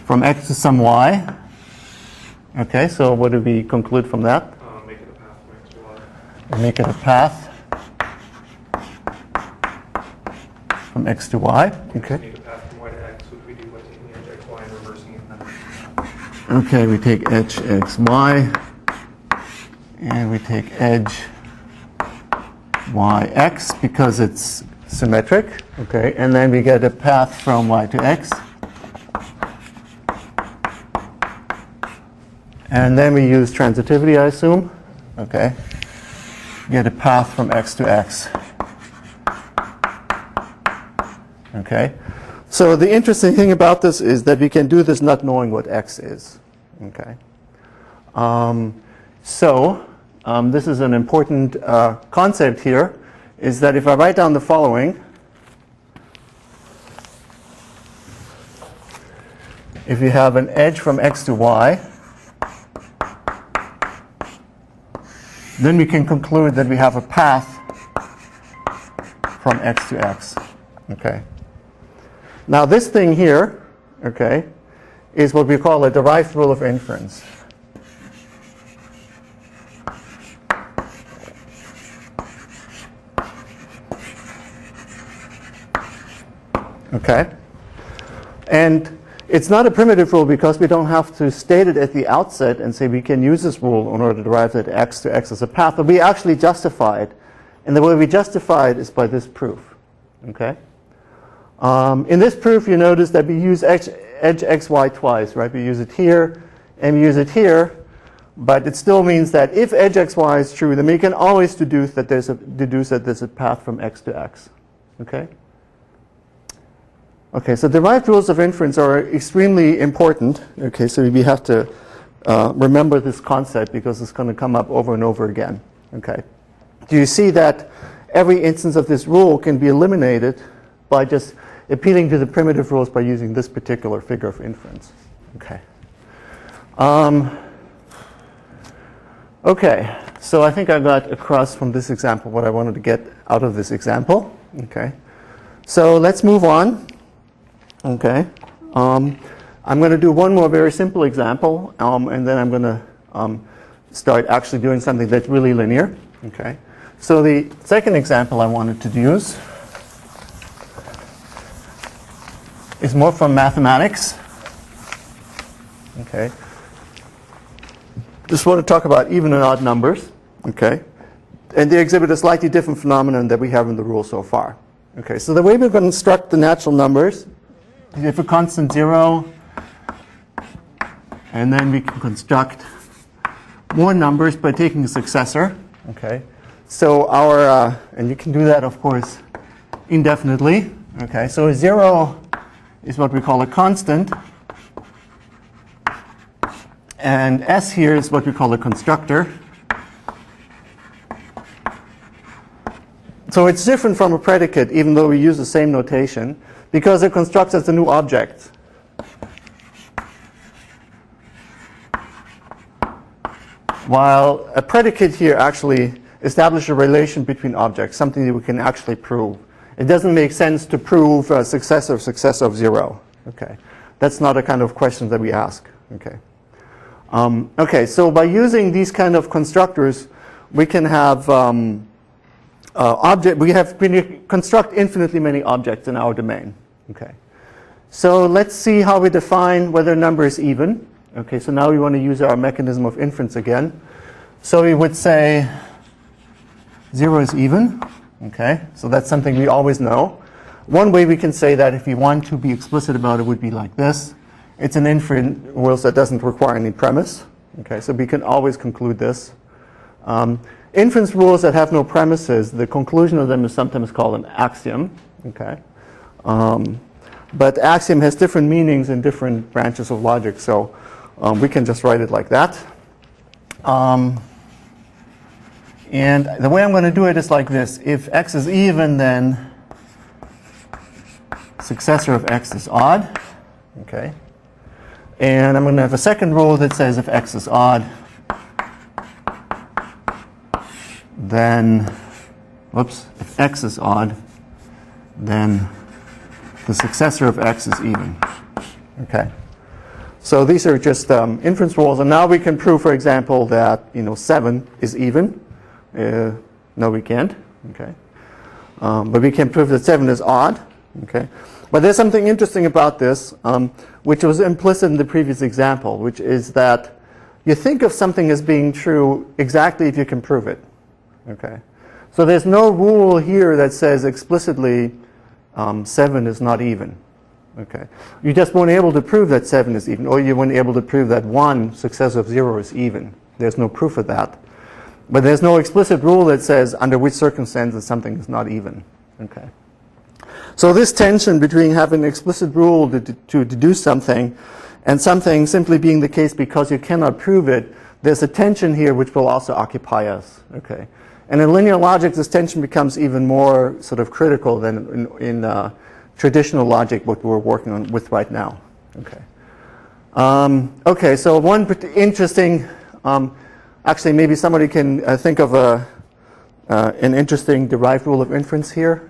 from X to some Y. Okay, so what do we conclude from that? Make it a path from X to Y. Make it a path from X to Y. Okay. Need a path from Y to X, which we do by taking the edge X, Y, and reversing it. Okay, we take edge xy, and we take edge yx because it's symmetric. Okay, and then we get a path from y to x. And then we use transitivity, I assume. Okay, get a path from x to x. Okay, so the interesting thing about this is that we can do this not knowing what x is. Okay, this is an important concept here, is that if I write down the following, if you have an edge from x to y, then we can conclude that we have a path from x to x. Okay. Now this thing here, okay, is what we call a derived rule of inference. Okay. And it's not a primitive rule because we don't have to state it at the outset and say we can use this rule in order to derive that x to x as a path, but we actually justify it. And the way we justify it is by this proof. Okay. In this proof, you notice that we use edge xy twice, right? We use it here and we use it here, but it still means that if edge xy is true, then we can always deduce that there's a path from x to x. Okay. Okay, so derived rules of inference are extremely important. Okay, so we have to remember this concept because it's going to come up over and over again. Okay. Do you see that every instance of this rule can be eliminated by just appealing to the primitive rules by using this particular figure of inference? Okay. Okay, so I think I got across from this example what I wanted to get out of this example. Okay. So let's move on. Okay, I'm going to do one more very simple example, and then I'm going to start actually doing something that's really linear. Okay, so the second example I wanted to use is more from mathematics. Okay, just want to talk about even and odd numbers. Okay, and they exhibit a slightly different phenomenon that we have in the rule so far. Okay, so the way we're going to construct the natural numbers, we have a constant 0, and then we can construct more numbers by taking a successor. Okay, so our and you can do that, of course, indefinitely. Okay, so a 0 is what we call a constant, and s here is what we call a constructor. So it's different from a predicate, even though we use the same notation, because it constructs as a new object. While a predicate here actually establishes a relation between objects, something that we can actually prove. It doesn't make sense to prove a successor of 0. Okay, that's not a kind of question that we ask. Okay. Okay, so by using these kind of constructors, we can have we construct infinitely many objects in our domain. Okay, so let's see how we define whether a number is even. Okay, so now we want to use our mechanism of inference again. So we would say 0 is even. Okay, so that's something we always know. One way we can say that, if we want to be explicit about it, would be like this. It's an inference rule that doesn't require any premise. Okay, so we can always conclude this. Inference rules that have no premises, the conclusion of them is sometimes called an axiom. Okay, but axiom has different meanings in different branches of logic, so we can just write it like that. And the way I'm going to do it is like this. If x is even, then successor of x is odd. Okay, and I'm going to have a second rule that says if x is odd, then, if x is odd, then the successor of x is even. Okay. So these are just inference rules, and now we can prove, for example, that 7 is even. No, we can't. Okay. But we can prove that 7 is odd. Okay, but there's something interesting about this, which was implicit in the previous example, which is that you think of something as being true exactly if you can prove it. Okay, so there's no rule here that says explicitly 7 is not even. Okay, you just weren't able to prove that 7 is even, or you weren't able to prove that 1 successor of 0 is even. There's no proof of that. But there's no explicit rule that says under which circumstances something is not even. Okay. So this tension between having an explicit rule to do something and something simply being the case because you cannot prove it, there's a tension here which will also occupy us. Okay. And in linear logic, this tension becomes even more sort of critical than in traditional logic, what we're working on with right now. Okay. Okay, so one interesting, actually maybe somebody can think of an interesting derived rule of inference here.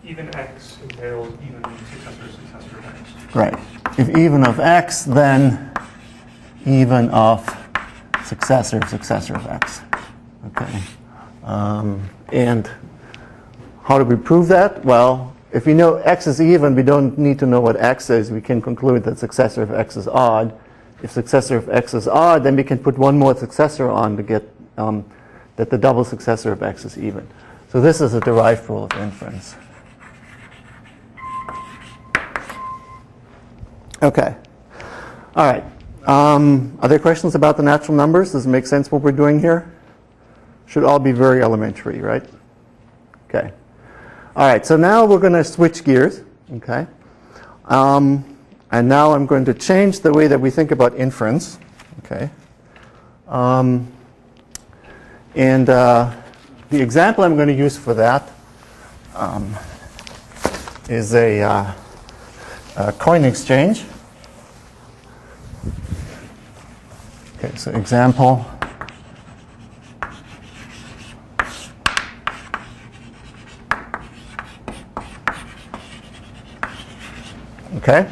Even x entails even successor of x. Right. If even of x, then even of successor of x. Okay. And how do we prove that? Well, if we know x is even, we don't need to know what x is. We can conclude that successor of x is odd. If successor of x is odd, then we can put one more successor on to get that the double successor of x is even. So this is a derived rule of inference. Okay. All right. Are there questions about the natural numbers? Does it make sense what we're doing here? Should all be very elementary, right? Okay. All right. So now we're going to switch gears. Okay. And now I'm going to change the way that we think about inference. Okay. And the example I'm going to use for that is a coin exchange. Okay, so example. Okay.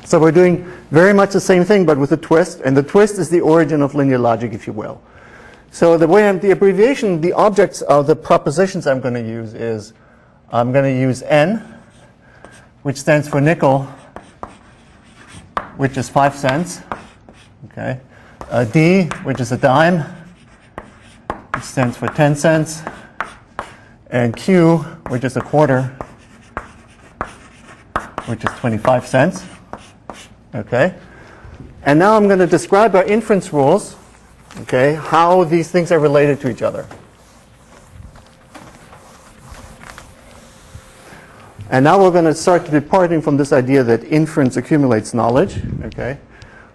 So we're doing very much the same thing, but with a twist. And the twist is the origin of linear logic, if you will. So the way the abbreviation, the objects of the propositions I'm going to use is, I'm going to use N, which stands for nickel, which is 5 cents. Okay. D, which is a dime, which stands for 10 cents. And Q, which is a quarter, which is 25 cents. Okay. And now I'm going to describe our inference rules, okay, how these things are related to each other. And now we're going to start departing from this idea that inference accumulates knowledge, okay?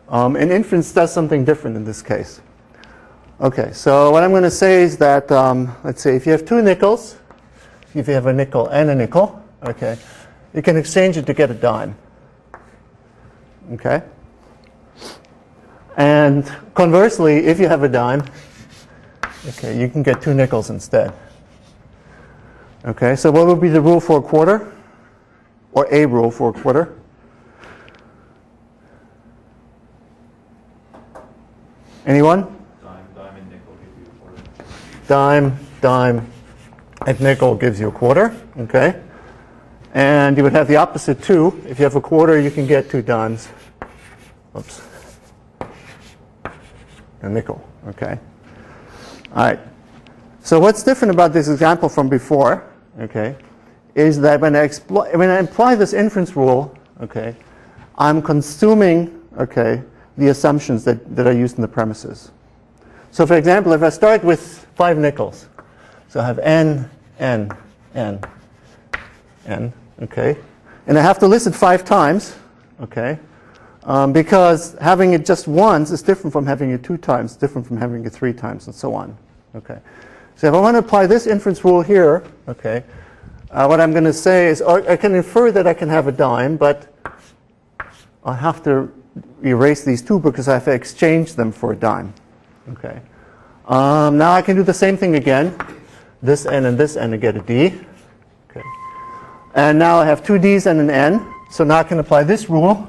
And inference does something different in this case. Okay, so what I'm going to say is that, let's say if you have 2 nickels, if you have a nickel and a nickel, okay, you can exchange it to get a dime. Okay? And conversely, if you have a dime, okay, you can get 2 nickels instead. Okay, so what would be the rule for a quarter? Or a rule for a quarter? Anyone? Dime and nickel give you a quarter. Dime, and nickel gives you a quarter. Okay. And you would have the opposite too. If you have a quarter, you can get 2 dimes. Oops. A nickel. Okay. All right. So what's different about this example from before, okay, is that when I apply this inference rule, okay, I'm consuming, okay, the assumptions that are used in the premises. So for example, if I start with 5 nickels, so I have N, N, N, N, okay, and I have to list it 5 times, okay, because having it just once is different from having it 2 times, different from having it 3 times, and so on, okay. So if I want to apply this inference rule here, okay, what I'm going to say is, I can infer that I can have a dime, but I have to erase these 2 because I have to exchange them for a dime. Okay. Now I can do the same thing again. This N and this N to get a D. Okay. And now I have 2 Ds and an N. So now I can apply this rule.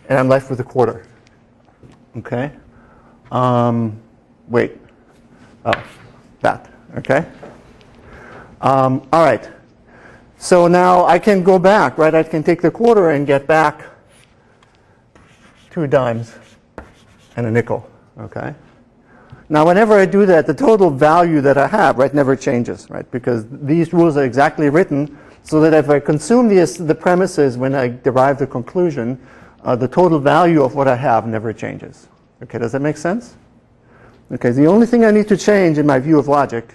And I'm left with a quarter. Okay. Wait. Oh, that. Okay. All right. So now I can go back, right? I can take the quarter and get back 2 dimes and a nickel. Okay. Now, whenever I do that, the total value that I have, right, never changes, right? Because these rules are exactly written so that if I consume the premises when I derive the conclusion, the total value of what I have never changes. Okay, does that make sense? Okay, the only thing I need to change in my view of logic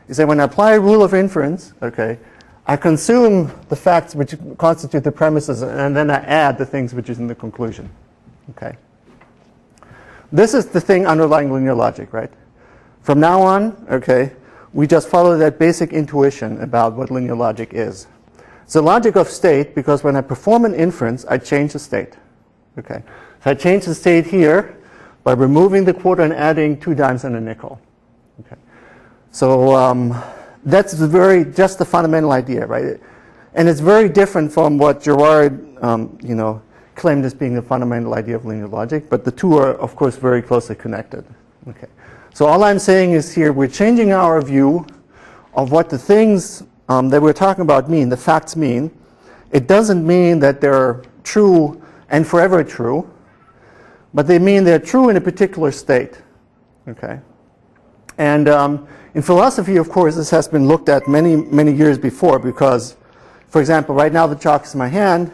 is that when I apply a rule of inference, okay, I consume the facts which constitute the premises, and then I add the things which is in the conclusion. Okay. This is the thing underlying linear logic, right? From now on, okay, we just follow that basic intuition about what linear logic is. It's the logic of state because when I perform an inference, I change the state. Okay, so I change the state here by removing the quarter and adding 2 dimes and a nickel. Okay, so that's just the fundamental idea, right? And it's very different from what Girard, claimed as being the fundamental idea of linear logic, but the two are, of course, very closely connected. Okay. So all I'm saying is here, we're changing our view of what the things that we're talking about mean, the facts mean. It doesn't mean that they're true and forever true, but they mean they're true in a particular state. Okay. And in philosophy, of course, this has been looked at many, many years before because, for example, right now the chalk is in my hand.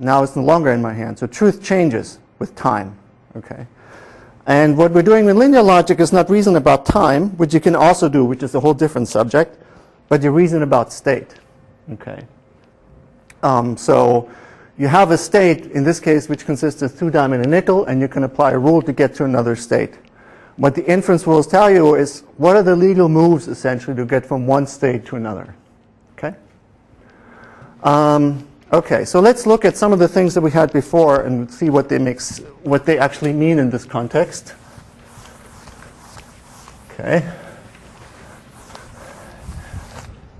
Now it's no longer in my hand. So truth changes with time. Okay. And what we're doing with linear logic is not reason about time, which you can also do, which is a whole different subject, but you reason about state. Okay. So you have a state, in this case, which consists of 2 dimes and a nickel, and you can apply a rule to get to another state. What the inference rules tell you is what are the legal moves, essentially, to get from one state to another. Okay. Okay, so let's look at some of the things that we had before and see what they actually mean in this context. Okay.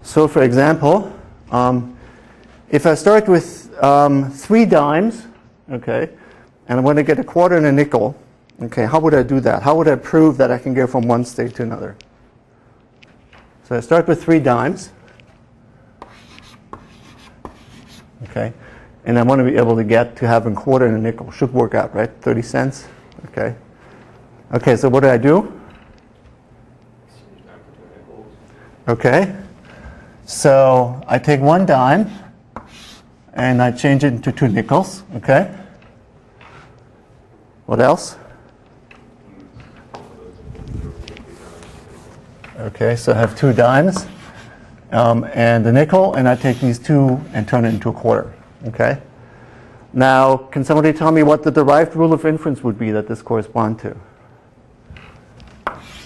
So, for example, if I start with 3 dimes, okay, and I want to get a quarter and a nickel, okay, how would I do that? How would I prove that I can go from one state to another? So I start with 3 dimes. Okay, and I want to be able to get to have a quarter and a nickel. Should work out, right? 30 cents. Okay. Okay, so what do I do? Okay. So I take 1 dime and I change it into 2 nickels. Okay. What else? Okay, so I have 2 dimes. And a nickel, and I take these 2 and turn it into a quarter. Okay. Now, can somebody tell me what the derived rule of inference would be that this corresponds to?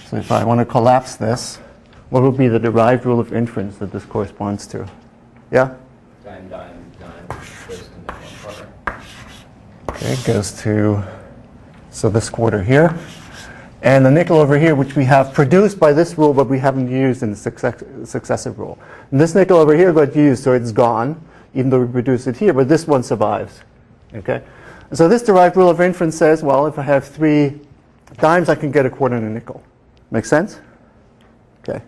So if I want to collapse this, what would be the derived rule of inference that this corresponds to? Yeah? Dime, dime, dime goes to nickel and quarter. Okay, it goes to, so this quarter here. And the nickel over here, which we have produced by this rule, but we haven't used in the successive rule. And this nickel over here got used, so it's gone, even though we produced it here, but this one survives. Okay? And so this derived rule of inference says, well, if I have 3 dimes, I can get a quarter and a nickel. Make sense? Okay.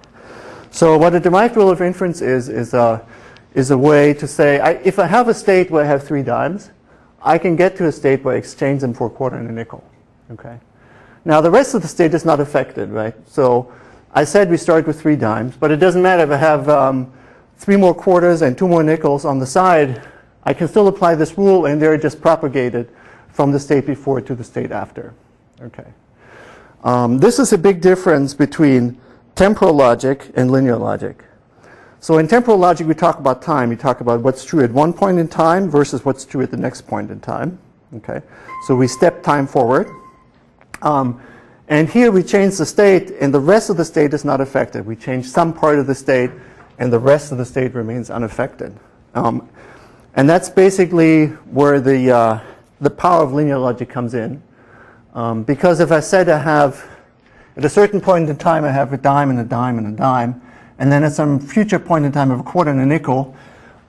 So what a derived rule of inference is a way to say, if I have a state where I have 3 dimes, I can get to a state where I exchange them for a quarter and a nickel. Okay? Now, the rest of the state is not affected, right? So I said we start with 3 dimes, but it doesn't matter if I have 3 more quarters and 2 more nickels on the side. I can still apply this rule, and they're just propagated from the state before to the state after. Okay. This is a big difference between temporal logic and linear logic. So in temporal logic, we talk about time. We talk about what's true at one point in time versus what's true at the next point in time. Okay. So we step time forward. And here we change the state, and the rest of the state is not affected. We change some part of the state, and the rest of the state remains unaffected. And that's basically where the power of linear logic comes in. Because if I said I have, at a certain point in time, I have a dime and a dime and a dime, and then at some future point in time, I have a quarter and a nickel,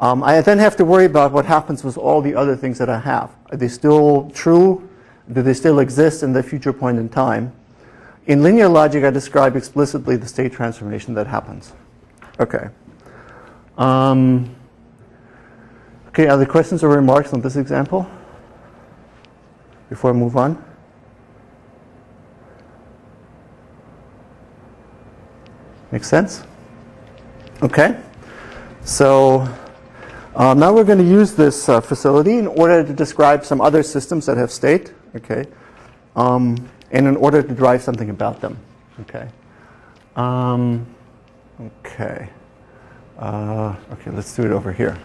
I then have to worry about what happens with all the other things that I have. Are they still true? Do they still exist in the future point in time? In linear logic, I describe explicitly the state transformation that happens. Okay. Okay, are there questions or remarks on this example before I move on? Makes sense? Okay. So now we're going to use this facility in order to describe some other systems that have state. Okay. And in order to derive something about them. Okay. Okay. Okay, let's do it over here.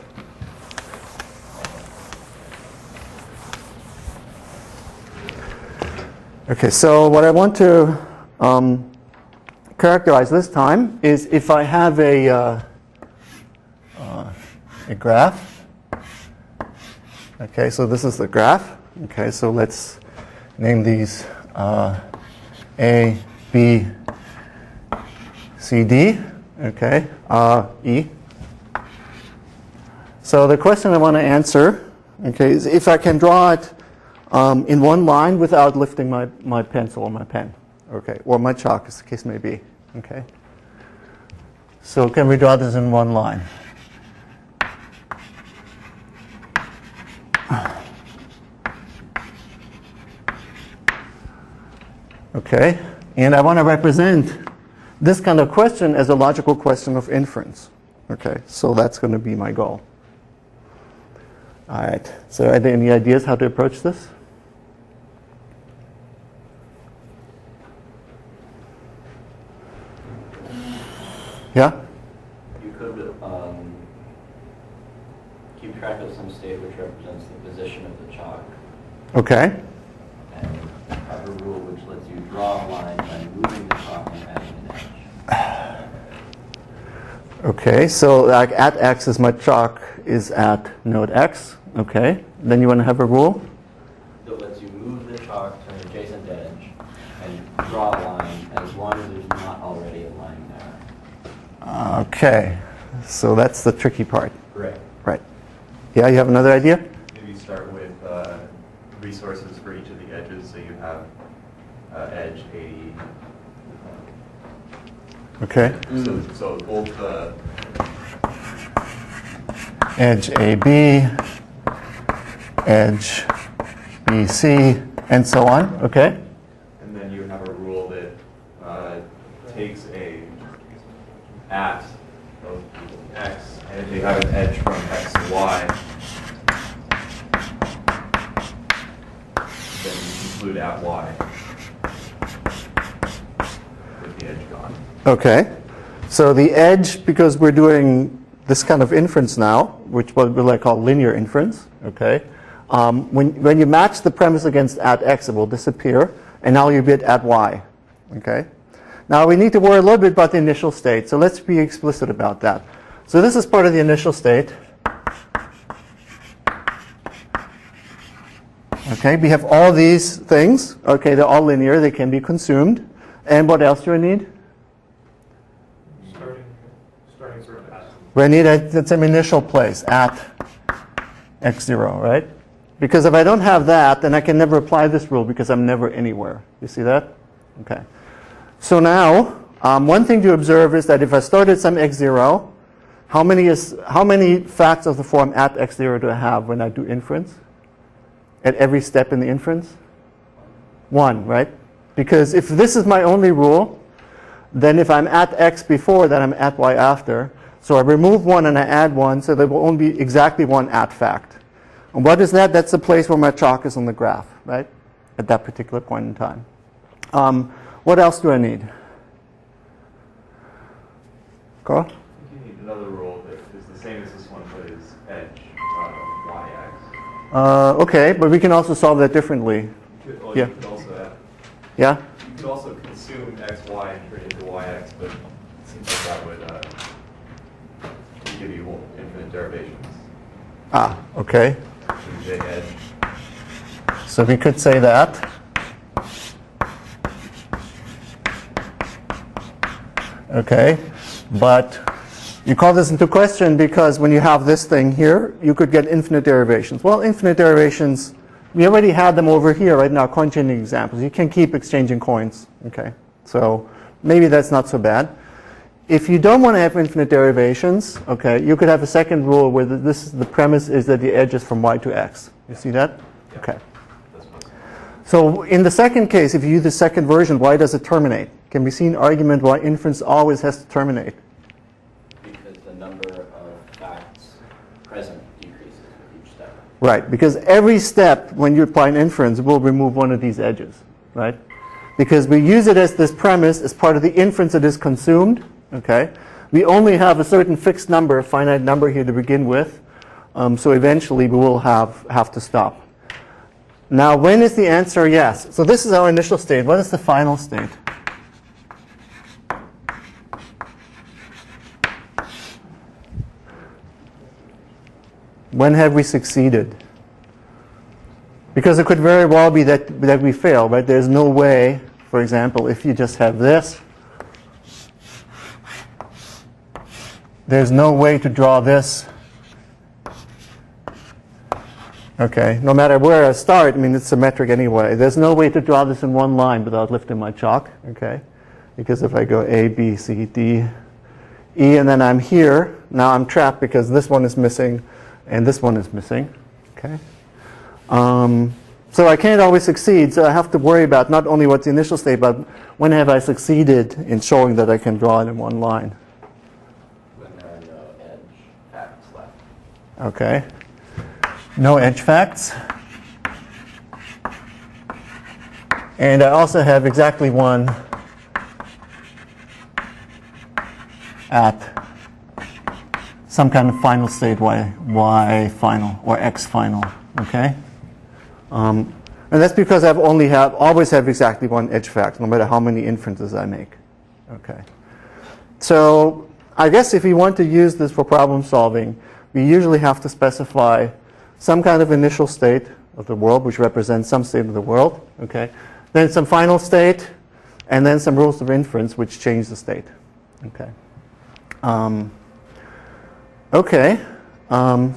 Okay, so what I want to characterize this time is if I have a graph. Okay, so this is the graph. Okay, so let's name these A, B, C, D. Okay, E. So the question I want to answer, okay, is if I can draw it in one line without lifting my pencil or my pen, okay, or my chalk, as the case may be. Okay. So can we draw this in one line? Okay, and I want to represent this kind of question as a logical question of inference. Okay, so that's going to be my goal. All right, so are there any ideas how to approach this? Yeah? You could keep track of some state which represents the position of the chalk. Okay. And have a rule which lets you draw a line by moving the chalk and adding an edge. Okay, so like at x is my chalk is at node x. Okay, then you want to have a rule? That lets you move the chalk to an adjacent edge and draw a line as long as there's not already a line there. Okay, so that's the tricky part. Right. Right. Yeah, you have another idea? Maybe start with resources for each of the edges, so you have edge 80. Okay. So both the Edge AB, edge BC, and so on. Okay. and then you have a rule that takes a at of x, and if you have an edge from x to y, then you conclude at y with the edge gone. Okay. So the edge, because we're doing this kind of inference now, which what we'll call linear inference, okay, when you match the premise against at x, it will disappear, and now you get at y, okay? Now we need to worry a little bit about the initial state, so let's be explicit about that. So this is part of the initial state. Okay, we have all these things. Okay, they're all linear, they can be consumed. And what else do I need? Starting sort of at. We need that's an initial place at x0, right? Because if I don't have that, then I can never apply this rule because I'm never anywhere. You see that? Okay. So now, one thing to observe is that if I start at some x0, how many facts of the form at x0 do I have when I do inference? At every step in the inference? 1, right? Because if this is my only rule, then if I'm at x before, then I'm at y after. So I remove 1 and I add 1, so there will only be exactly one at fact. And what is that? That's the place where my chalk is on the graph, right? At that particular point in time. What else do I need? Carl? You need another rule that is the same as this one, but is edge yx. Okay, but we can also solve that differently. You could also have, Yeah? you could also consume xy and turn it into yx, but it seems like that would give you infinite derivations. Ah, okay. J edge. So we could say that. Okay, but you call this into question because when you have this thing here, you could get infinite derivations. Well, infinite derivations we already had them over here right now, coin changing examples. You can keep exchanging coins, okay? So maybe that's not so bad. If you don't want to have infinite derivations, okay, you could have a second rule where the premise is that the edge is from y to x. You see that? Okay. So in the second case, if you use the second version, why does it terminate? Can we see an argument why inference always has to terminate? Because the number of facts present decreases with each step. Right, because every step when you apply an inference will remove one of these edges, right? Because we use it as this premise as part of the inference that is consumed, okay? We only have a certain fixed number, a finite number here to begin with, so eventually we will have to stop. Now, when is the answer yes? So this is our initial state. What is the final state? When have we succeeded? Because it could very well be that we fail, right? There's no way, for example, if you just have this, there's no way to draw this. Okay, no matter where I start, I mean, it's symmetric anyway. There's no way to draw this in one line without lifting my chalk, okay? Because if I go A, B, C, D, E, and then I'm here, now I'm trapped because this one is missing and this one is missing, okay? So I can't always succeed, so I have to worry about not only what's the initial state, but when have I succeeded in showing that I can draw it in one line. When there are no edge facts left. Okay. No edge facts. And I also have exactly one at some kind of final state, y final or x final, okay? And that's because I've always have exactly one edge fact, no matter how many inferences I make, okay? So I guess if we want to use this for problem solving, we usually have to specify some kind of initial state of the world, which represents some state of the world, okay? Then some final state, and then some rules of inference, which change the state, okay?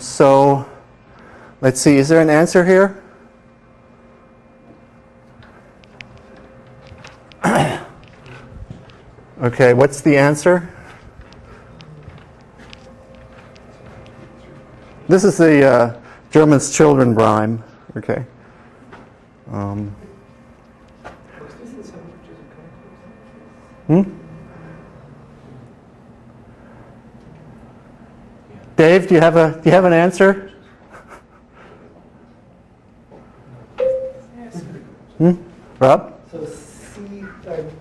So let's see, is there an answer here? Okay, what's the answer? This is the German's children rhyme, okay? Dave, do you have an answer? Rob? So C,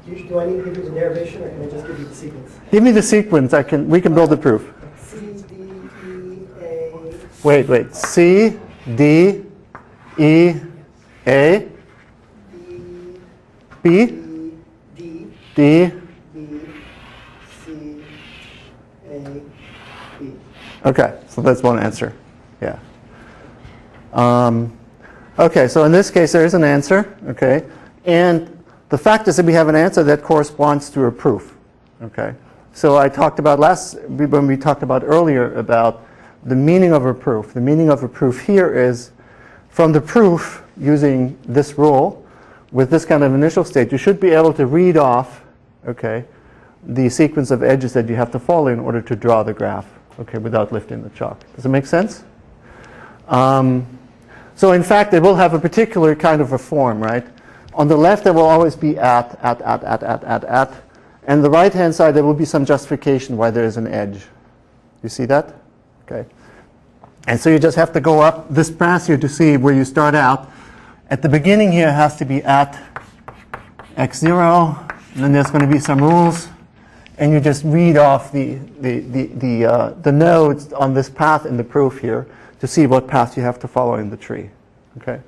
do I need to give you the derivation, or can I just give you the sequence? Give me the sequence. We can build a proof. C, D, E, A. Wait. C, D, E, A, B, D, D, B, C, A, B. Okay, so that's one answer. Yeah. Okay, so in this case there is an answer. Okay, and the fact is that we have an answer that corresponds to a proof. Okay, so I talked about when we talked about earlier about the meaning of a proof. The meaning of a proof here is from the proof using this rule with this kind of initial state, you should be able to read off, okay, the sequence of edges that you have to follow in order to draw the graph, okay, without lifting the chalk. Does it make sense? So in fact, it will have a particular kind of a form, right? On the left, there will always be at, and the right-hand side, there will be some justification why there is an edge. You see that? Okay. And so you just have to go up this path here to see where you start out. At the beginning here, it has to be at x0, and then there's going to be some rules, and you just read off the nodes on this path in the proof here to see what path you have to follow in the tree. Okay.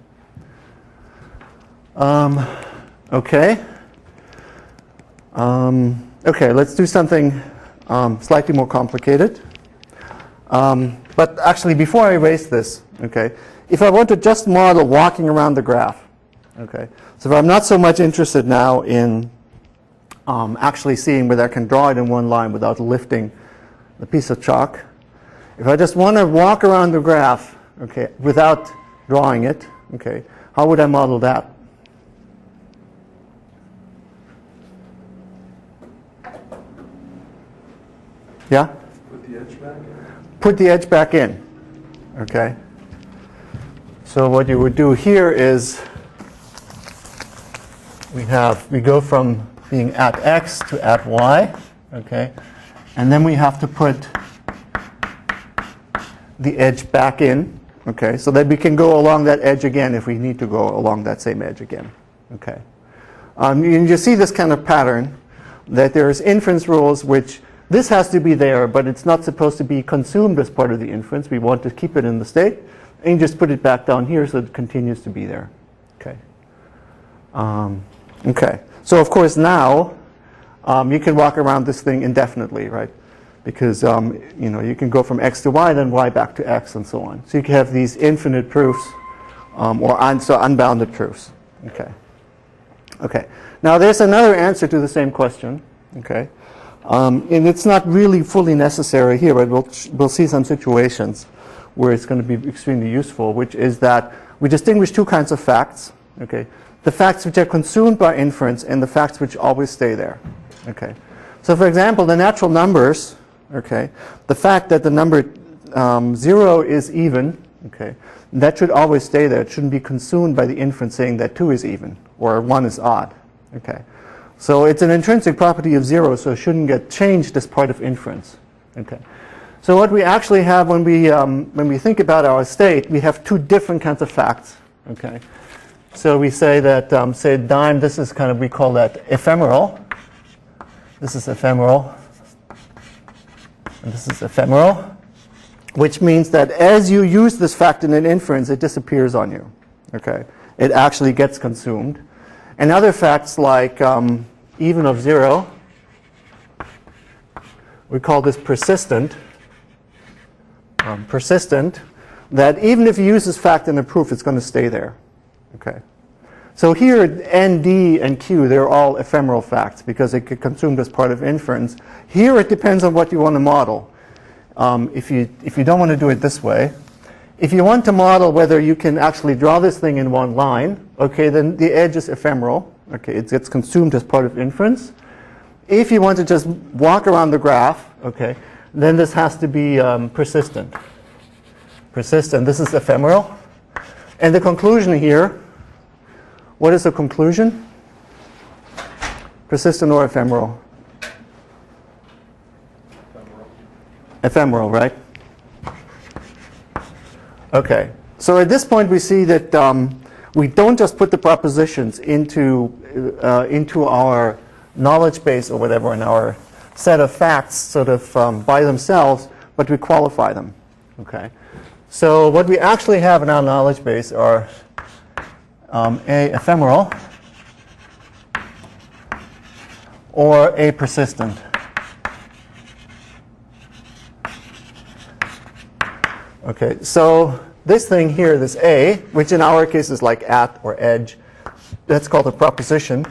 Okay, let's do something slightly more complicated. But actually, before I erase this, okay, if I want to just model walking around the graph, okay, so if I'm not so much interested now in actually seeing whether I can draw it in one line without lifting the piece of chalk, if I just want to walk around the graph, okay, without drawing it, Okay, how would I model that? Yeah? Put the edge back in. Put the edge back in. Okay. So what you would do here is we go from being at x to at y. Okay. And then we have to put the edge back in. Okay. So that we can go along that edge again if we need to go along that same edge again. Okay. You see this kind of pattern that there's inference rules which this has to be there, but it's not supposed to be consumed as part of the inference. We want to keep it in the state, and you just put it back down here so it continues to be there. Okay. Okay. So of course now you can walk around this thing indefinitely, right? Because you can go from x to y, then y back to x, and so on. So you can have these infinite proofs, or unbounded proofs. Okay. Okay. Now there's another answer to the same question. Okay. And it's not really fully necessary here, but we'll see some situations where it's going to be extremely useful, which is that we distinguish two kinds of facts. Okay, the facts which are consumed by inference and the facts which always stay there. Okay, so for example, the natural numbers. Okay, the fact that the number 0 is even. Okay, that should always stay there. It shouldn't be consumed by the inference saying that 2 is even or 1 is odd. Okay. So it's an intrinsic property of 0, so it shouldn't get changed as part of inference. Okay. So what we actually have when we think about our state, we have two different kinds of facts. Okay. So we say that say dime. This is kind of, we call that ephemeral. This is ephemeral, and this is ephemeral, which means that as you use this fact in an inference, it disappears on you. Okay. It actually gets consumed. And other facts like even of 0, we call this persistent. Persistent, that even if you use this fact in a proof, it's going to stay there. Okay. So here, N, D, and Q, they're all ephemeral facts because they get consumed as part of inference. Here, it depends on what you want to model. If you don't want to do it this way, if you want to model whether you can actually draw this thing in one line, okay, then the edge is ephemeral. Okay, it gets consumed as part of inference. If you want to just walk around the graph, okay, then this has to be persistent. Persistent. This is ephemeral. And the conclusion here, what is the conclusion? Persistent or ephemeral? Ephemeral, right? Okay. So at this point, we see that we don't just put the propositions into our knowledge base or whatever in our set of facts sort of by themselves, but we qualify them. Okay. So what we actually have in our knowledge base are a ephemeral or a persistent. Okay, so this thing here, this A, which in our case is like at or edge, that's called a proposition.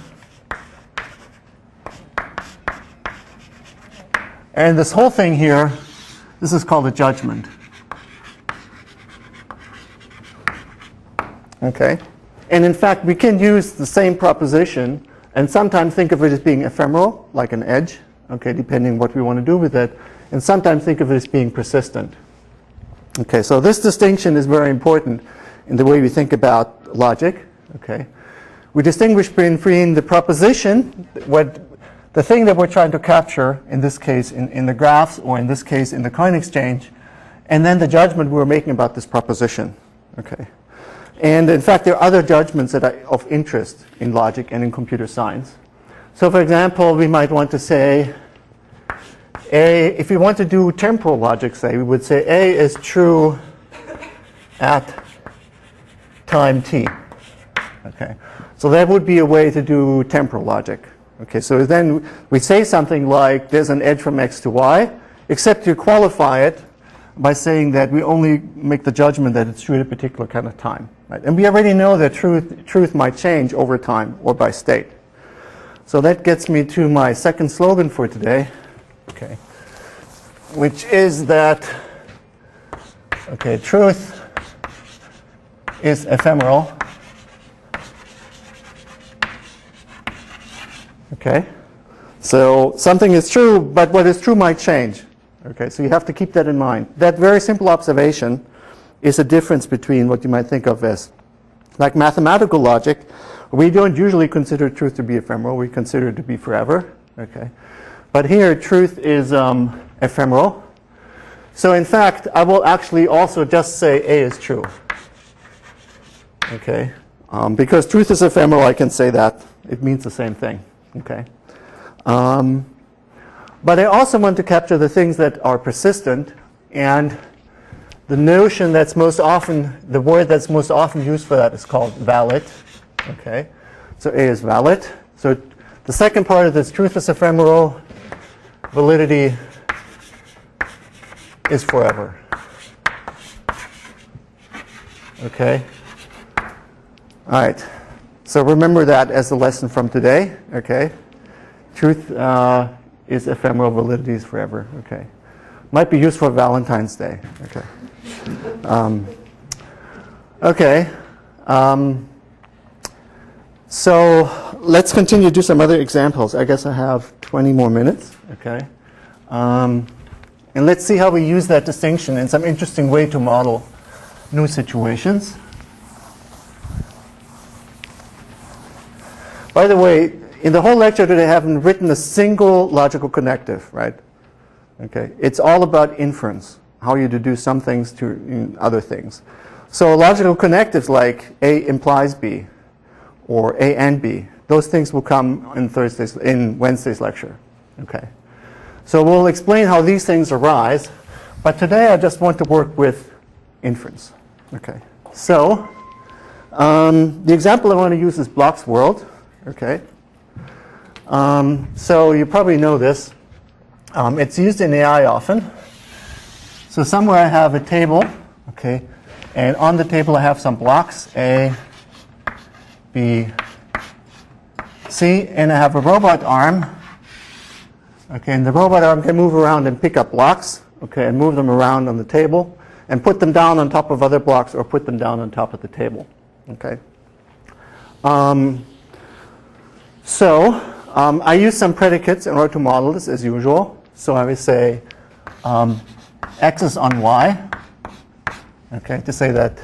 And this whole thing here, this is called a judgment. Okay? And in fact, we can use the same proposition and sometimes think of it as being ephemeral, like an edge, okay, depending what we want to do with it, and sometimes think of it as being persistent. Okay, so this distinction is very important in the way we think about logic. Okay, we distinguish between the proposition, the thing that we're trying to capture, in this case in the graphs, or in this case in the coin exchange, and then the judgment we're making about this proposition. Okay, and in fact there are other judgments that are of interest in logic and in computer science. So for example, we might want to say if we want to do temporal logic, say, we would say A is true at time t. Okay, so that would be a way to do temporal logic. Okay, so then we say something like there's an edge from x to y, except you qualify it by saying that we only make the judgment that it's true at a particular kind of time. Right? And we already know that truth might change over time or by state. So that gets me to my second slogan for today. Okay, which is that, okay, truth is ephemeral. Okay, so something is true, but what is true might change. Okay, so you have to keep that in mind. That very simple observation is a difference between what you might think of as, like mathematical logic, we don't usually consider truth to be ephemeral, we consider it to be forever. Okay, but here truth is ephemeral. So in fact, I will actually also just say A is true. Okay, because truth is ephemeral, I can say that. It means the same thing. Okay, but I also want to capture the things that are persistent, and the notion that's most often, the word that's most often used for that is called valid. Okay, so A is valid. So the second part of this, truth is ephemeral, validity is forever. Okay. All right. So remember that as the lesson from today. Okay. Truth is ephemeral, validity is forever. Okay. Might be used for Valentine's Day. Okay. Okay. So let's continue to do some other examples. I guess I have 20 more minutes. Okay. And let's see how we use that distinction in some interesting way to model new situations. By the way, in the whole lecture today, I haven't written a single logical connective, right? Okay, it's all about inference, how you deduce some things to other things. So logical connectives like A implies B, or A and B, those things will come in Wednesday's lecture. Okay, so we'll explain how these things arise, but today I just want to work with inference. Okay, so the example I want to use is Bloch's world. Okay, so you probably know this. It's used in AI often. So somewhere I have a table, okay, and on the table I have some blocks, A, B, C, and I have a robot arm. Okay, and the robot arm can move around and pick up blocks, okay, and move them around on the table, and put them down on top of other blocks or put them down on top of the table. Okay. I use some predicates in order to model this as usual. So I would say X is on Y. Okay, to say that,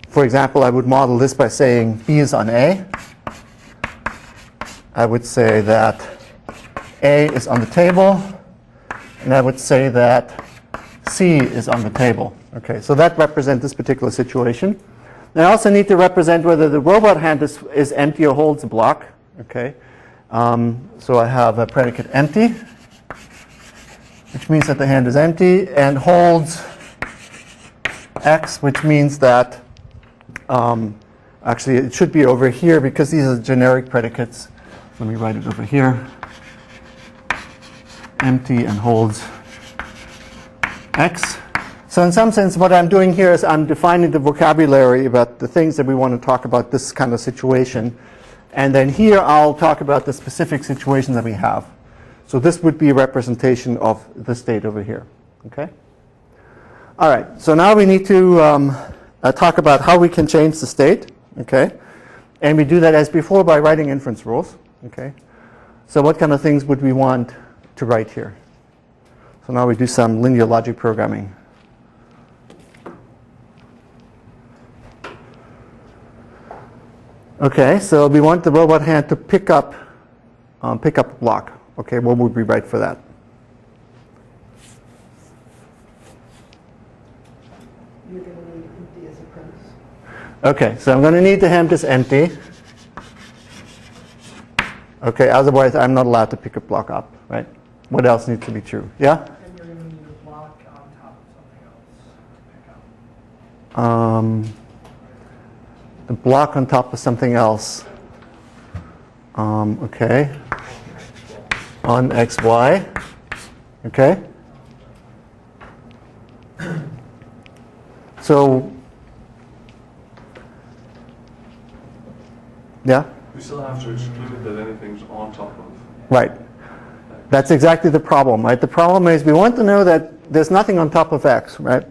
for example, I would model this by saying B is on A. I would say that A is on the table, and I would say that C is on the table. Okay, so that represents this particular situation. And I also need to represent whether the robot hand is empty or holds a block. Okay, so I have a predicate empty, which means that the hand is empty, and holds X, which means that actually it should be over here because these are generic predicates. Let me write it over here. Empty and holds X. So in some sense, what I'm doing here is I'm defining the vocabulary about the things that we want to talk about this kind of situation. And then here I'll talk about the specific situation that we have. So this would be a representation of the state over here. Okay? All right. So now we need to talk about how we can change the state. Okay? And we do that as before by writing inference rules. Okay? So what kind of things would we want to write here? So now we do some linear logic programming. Okay, so we want the robot hand to pick up a block. Okay, what would we write for that? You're going to need empty as a premise. Okay, so I'm going to need the hand is empty. Okay, otherwise I'm not allowed to pick a block up, right? What else needs to be true? Yeah? And you're going to need a block on top of something else to pick up. The block on top of something else. Okay. On XY. Okay. So, yeah? We still have to exclude that anything's on top of. Right. That's exactly the problem, right? The problem is we want to know that there's nothing on top of X, right?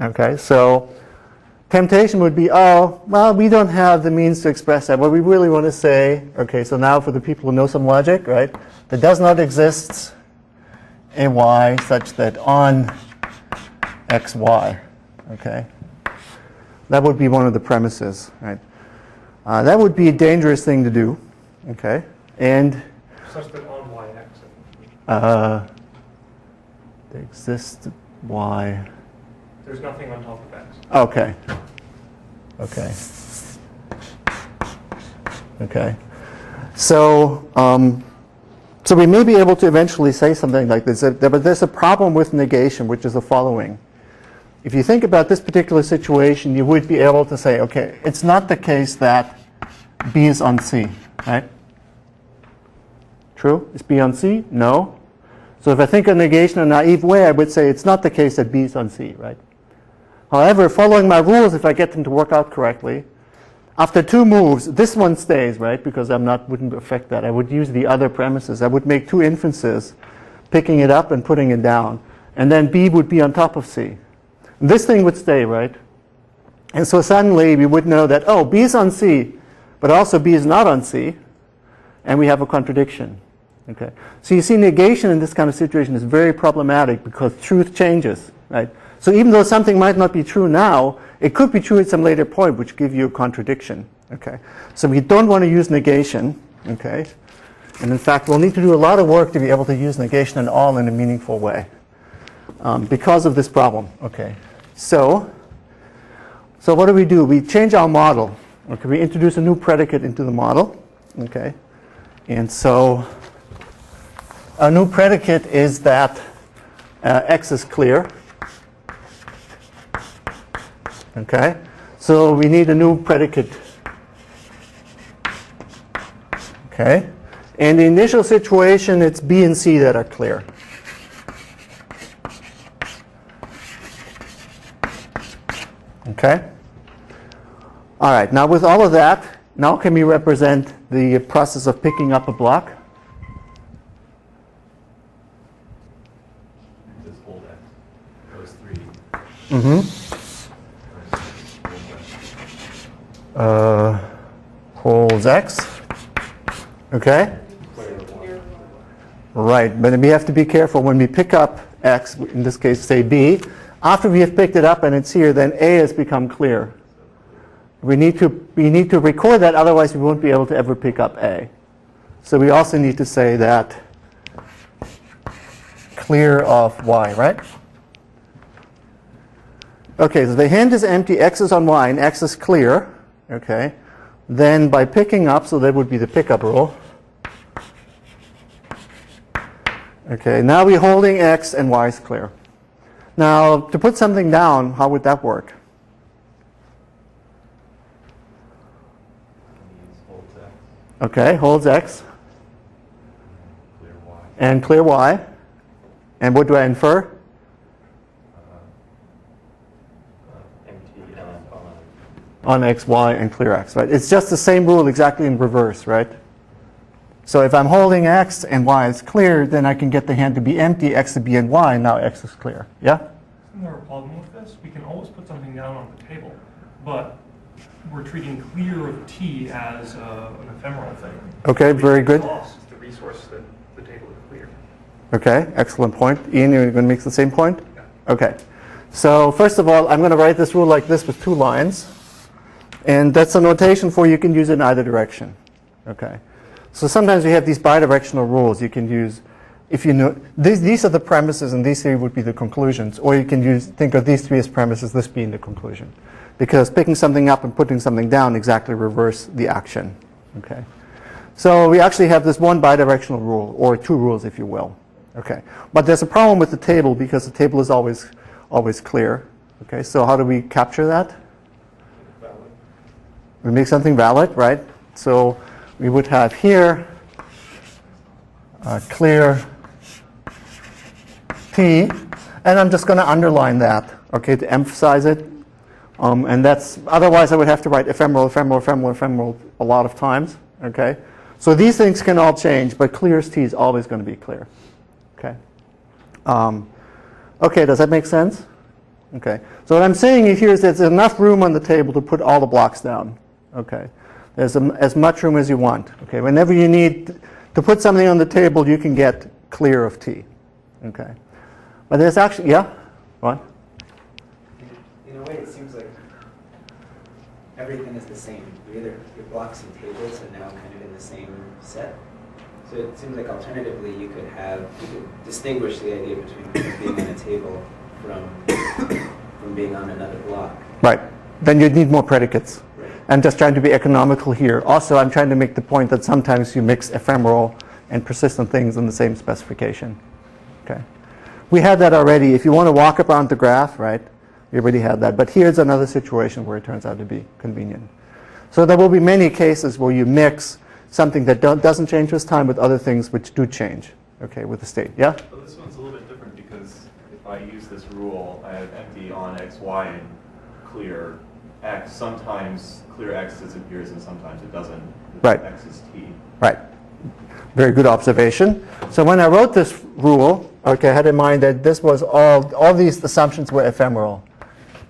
Okay, so temptation would be, oh, well, we don't have the means to express that. What we really want to say, okay, so now for the people who know some logic, right, there does not exist a y such that on xy, okay? That would be one of the premises, right? That would be a dangerous thing to do, okay? And Such that on y-x. there exists y. There's nothing on top of x. Okay. Okay. Okay. So, so we may be able to eventually say something like this, but there's a problem with negation, which is the following. If you think about this particular situation, you would be able to say, okay, it's not the case that B is on C, right? True? Is B on C? No. So if I think of negation in a naive way, I would say it's not the case that B is on C, right? However, following my rules, if I get them to work out correctly, after two moves, this one stays, right? Because wouldn't affect that. I would use the other premises. I would make two inferences, picking it up and putting it down. And then B would be on top of C. This thing would stay, right? And so suddenly we would know that, oh, B is on C, but also B is not on C, and we have a contradiction. Okay. So you see, negation in this kind of situation is very problematic because truth changes, right? So even though something might not be true now, it could be true at some later point, which gives you a contradiction. Okay. So we don't want to use negation. Okay. And in fact, we'll need to do a lot of work to be able to use negation at all in a meaningful way because of this problem. Okay. So what do? We change our model. Okay. We introduce a new predicate into the model. Okay. And so a new predicate is that x is clear. Okay, so we need a new predicate. Okay, in the initial situation, it's B and C that are clear. Okay. All right. Now with all of that, now can we represent the process of picking up a block? This hold x, those three. Mm-hmm. Holds x. Okay? Right, but we have to be careful when we pick up x, in this case say B, after we have picked it up and it's here, then A has become clear. We need to record that, otherwise we won't be able to ever pick up A. So we also need to say that clear of y, right? Okay, so the hand is empty, x is on y, and x is clear. Okay, then by picking up, so that would be the pickup rule. Okay, now we're holding x and y is clear. Now, to put something down, how would that work? Okay, holds x and clear y. And what do I infer? On x, y, and clear x, right? It's just the same rule exactly in reverse, right? So if I'm holding x and y is clear, then I can get the hand to be empty, x to be in y, and now x is clear. Yeah? Isn't there a problem with this? We can always put something down on the table, but we're treating clear of t as an ephemeral thing. Okay, very good. Lost the resource that the table is clear. Okay, excellent point. Ian, you're going to make the same point? Yeah. Okay. So first of all, I'm going to write this rule like this with two lines. And that's a notation for you can use it in either direction. Okay. So sometimes we have these bidirectional rules you can use. If you know these are the premises and these three would be the conclusions, or you can think of these three as premises, this being the conclusion. Because picking something up and putting something down exactly reverse the action. Okay. So we actually have this one bidirectional rule, or two rules if you will. Okay. But there's a problem with the table because the table is always clear. Okay. So how do we capture that? We make something valid, right? So we would have here clear T, and I'm just going to underline that, okay, to emphasize it. And that's, otherwise I would have to write ephemeral, ephemeral, ephemeral, ephemeral a lot of times, okay? So these things can all change, but clear as T is always going to be clear, okay? Okay, does that make sense? Okay. So what I'm saying here is there's enough room on the table to put all the blocks down. Okay. There's as much room as you want. Okay. Whenever you need to put something on the table, you can get clear of T. Okay. But there's actually, yeah? What? In a way, it seems like everything is the same. Your blocks and tables are now kind of in the same set. So it seems like alternatively, you could distinguish the idea between being on a table from being on another block. Right. Then you'd need more predicates. Right. I'm just trying to be economical here. Also, I'm trying to make the point that sometimes you mix ephemeral and persistent things in the same specification. Okay. We had that already. If you want to walk around the graph, right, we already had that. But here's another situation where it turns out to be convenient. So there will be many cases where you mix something that doesn't change with time with other things which do change, okay, with the state. Yeah? Well, this one's a little bit different because if I use this rule, I have empty on x, y, and clear x. Sometimes clear x disappears and sometimes it doesn't. Right. X is t. Right. Very good observation. So when I wrote this rule, okay, I had in mind that this was all these assumptions were ephemeral,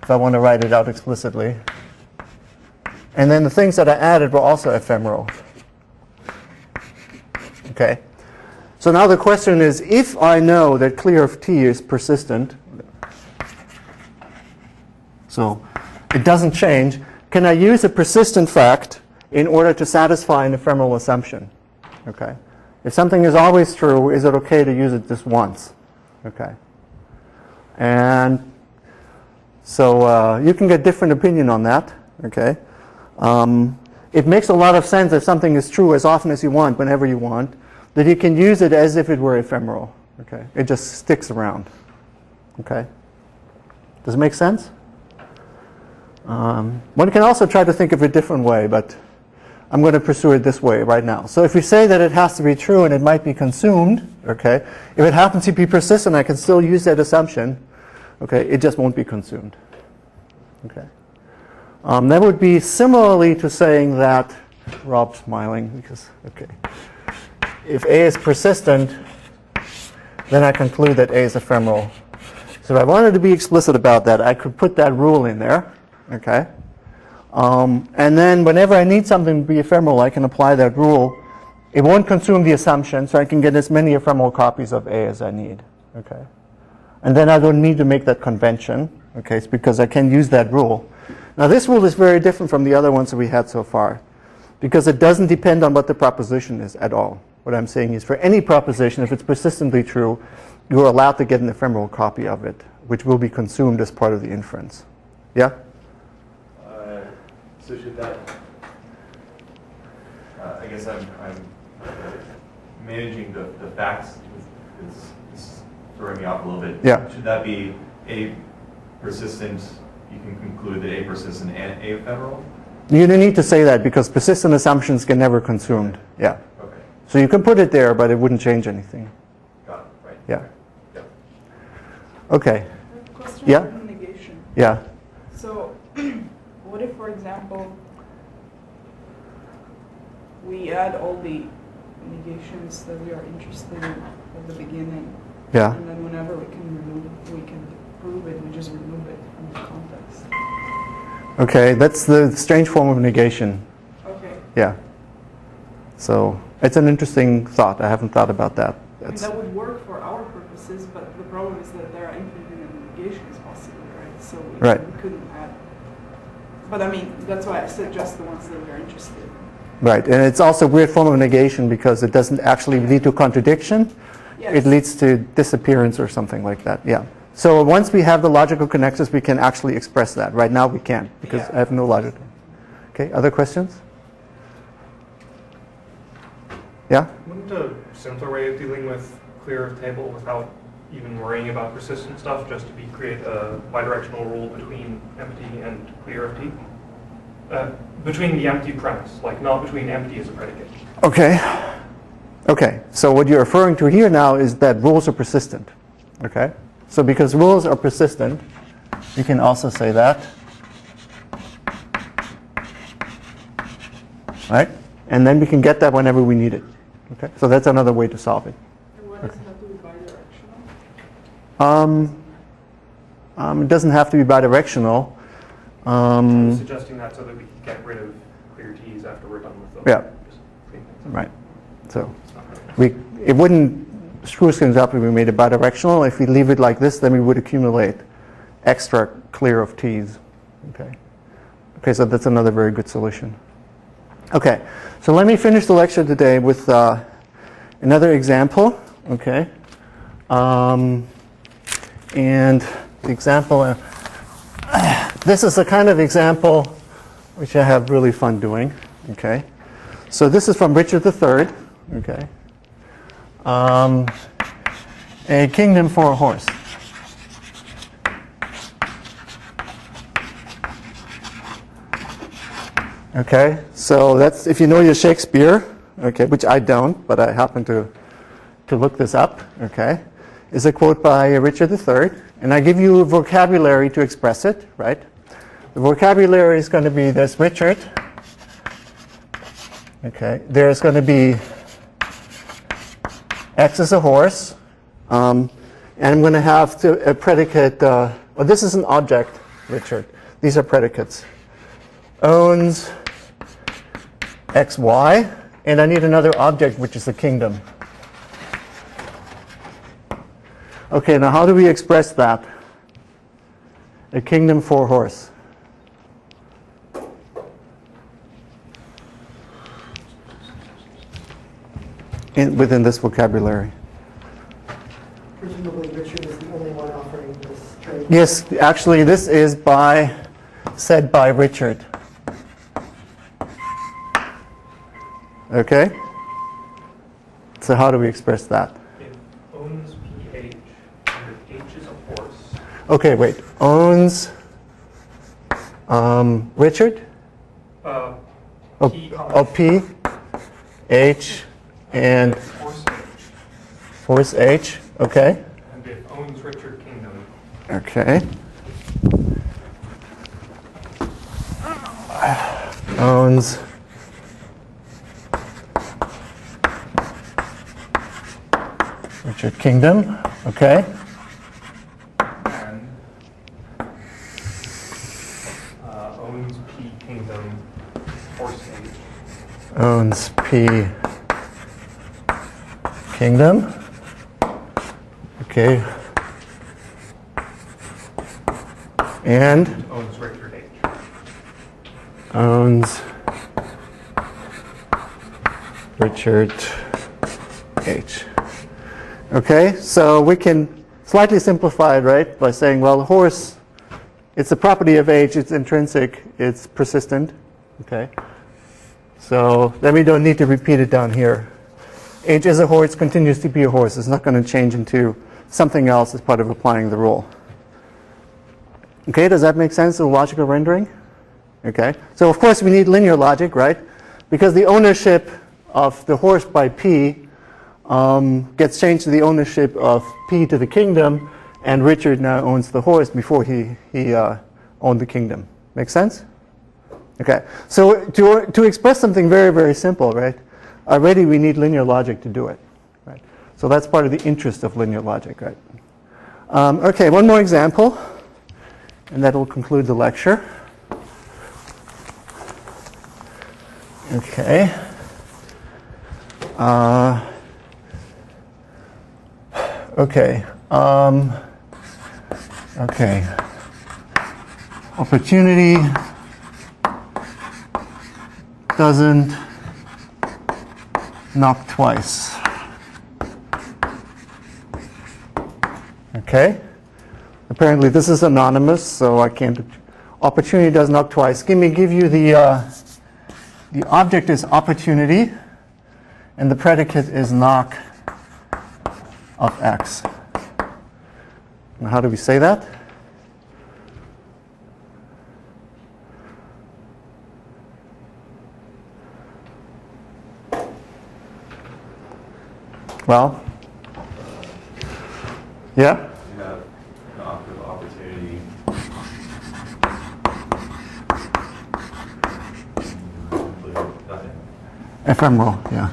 if I want to write it out explicitly. And then the things that I added were also ephemeral. Okay. So now the question is, if I know that clear of T is persistent, so it doesn't change, can I use a persistent fact in order to satisfy an ephemeral assumption? Okay. If something is always true, is it okay to use it just once? Okay. And so you can get different opinion on that. Okay. It makes a lot of sense if something is true as often as you want, whenever you want, that you can use it as if it were ephemeral. Okay. It just sticks around. Okay. Does it make sense? One can also try to think of it a different way, but I'm going to pursue it this way right now. So if we say that it has to be true and it might be consumed, okay, if it happens to be persistent, I can still use that assumption. Okay, it just won't be consumed. Okay. That would be similarly to saying that, Rob's smiling because, okay, if A is persistent, then I conclude that A is ephemeral. So if I wanted to be explicit about that, I could put that rule in there. Okay. And then whenever I need something to be ephemeral, I can apply that rule. It won't consume the assumption, so I can get as many ephemeral copies of A as I need. Okay. And then I don't need to make that convention. Okay, it's because I can use that rule. Now this rule is very different from the other ones that we had so far, because it doesn't depend on what the proposition is at all. What I'm saying is for any proposition, if it's persistently true, you're allowed to get an ephemeral copy of it, which will be consumed as part of the inference. Yeah? So should that, I guess I'm managing the facts is throwing me off a little bit. Yeah. Should that be A persistent, you can conclude that A persistent and A ephemeral? You don't need to say that because persistent assumptions can never consumed. Yeah. Okay. So you can put it there, but it wouldn't change anything. Got it, right. Yeah. Yep. Okay. Question Yeah? on negation. Yeah. So, what if, for example, we add all the negations that we are interested in at the beginning, Yeah. and then whenever we can prove it, we just remove it from the context. Okay, that's the strange form of negation. Okay. Yeah. So it's an interesting thought. I haven't thought about that. I mean, that would work for our purposes, but the problem is that there are infinite negations possible, right? So we couldn't add. But I mean, that's why I said just the ones that we are interested in. Right, and it's also a weird form of negation because it doesn't actually lead to contradiction. Yes. It leads to disappearance or something like that. Yeah. So once we have the logical connectors, we can actually express that. Right now we can't because I have no logic. Okay, other questions? Yeah? Wouldn't a simpler way of dealing with clear of table without even worrying about persistent stuff just to create a bidirectional rule between empty and clear of T? Between the empty premise, like not between empty as a predicate. Okay. Okay, so what you're referring to here now is that rules are persistent. Okay? So because rules are persistent, you can also say that. Right? And then we can get that whenever we need it. Okay? So that's another way to solve it. And what does it have to be bidirectional? It doesn't have to be bidirectional. I was suggesting that so that we can get rid of clear T's after we're done with them. Yeah. Right. So it wouldn't screw things up if we made it bidirectional. If we leave it like this, then we would accumulate extra clear of T's. Okay. Okay, so that's another very good solution. Okay, so let me finish the lecture today with another example. Okay. And the example, this is the kind of example which I have really fun doing. Okay. So this is from Richard III. Okay. A kingdom for a horse. Okay, so that's if you know your Shakespeare, okay, which I don't, but I happen to look this up, okay, is a quote by Richard III, and I give you a vocabulary to express it, right? The vocabulary is going to be this Richard, okay, there's going to be X is a horse, and I'm going to have a predicate, well, this is an object, Richard, these are predicates, owns XY, and I need another object, which is a kingdom. Okay, now how do we express that? A kingdom for horse. Within this vocabulary. Presumably Richard is the only one offering this trade. Yes, actually this is said by Richard. Okay? So how do we express that? It owns PH, and if H is a horse. Okay, wait. Owns Richard? P, H, and horse H. Okay. And it owns Richard Kingdom. Okay. Owns Richard Kingdom. Okay. And owns P Kingdom, horse H. Owns P Kingdom. Okay. And owns Richard H. Owns Richard H. Okay, so we can slightly simplify it, right, by saying, well, the horse, it's a property of H, it's intrinsic, it's persistent. Okay, so then we don't need to repeat it down here. H is a horse, continues to be a horse. It's not going to change into something else as part of applying the rule. Okay, does that make sense, the logical rendering? Okay, so of course we need linear logic, right? Because the ownership of the horse by P gets changed to the ownership of P to the kingdom, and Richard now owns the horse before he owned the kingdom. Make sense? Okay, so to express something very, very simple, right? Already we need linear logic to do it, right? So that's part of the interest of linear logic, right? Okay, one more example, and that will conclude the lecture. Okay. Okay. Okay. Opportunity doesn't knock twice. Okay. Apparently this is anonymous, so I can't. Opportunity does knock twice. Give you the object is opportunity, and the predicate is knock of X. Now, how do we say that? Well, yeah? You have knock of opportunity. Ephemeral, yeah.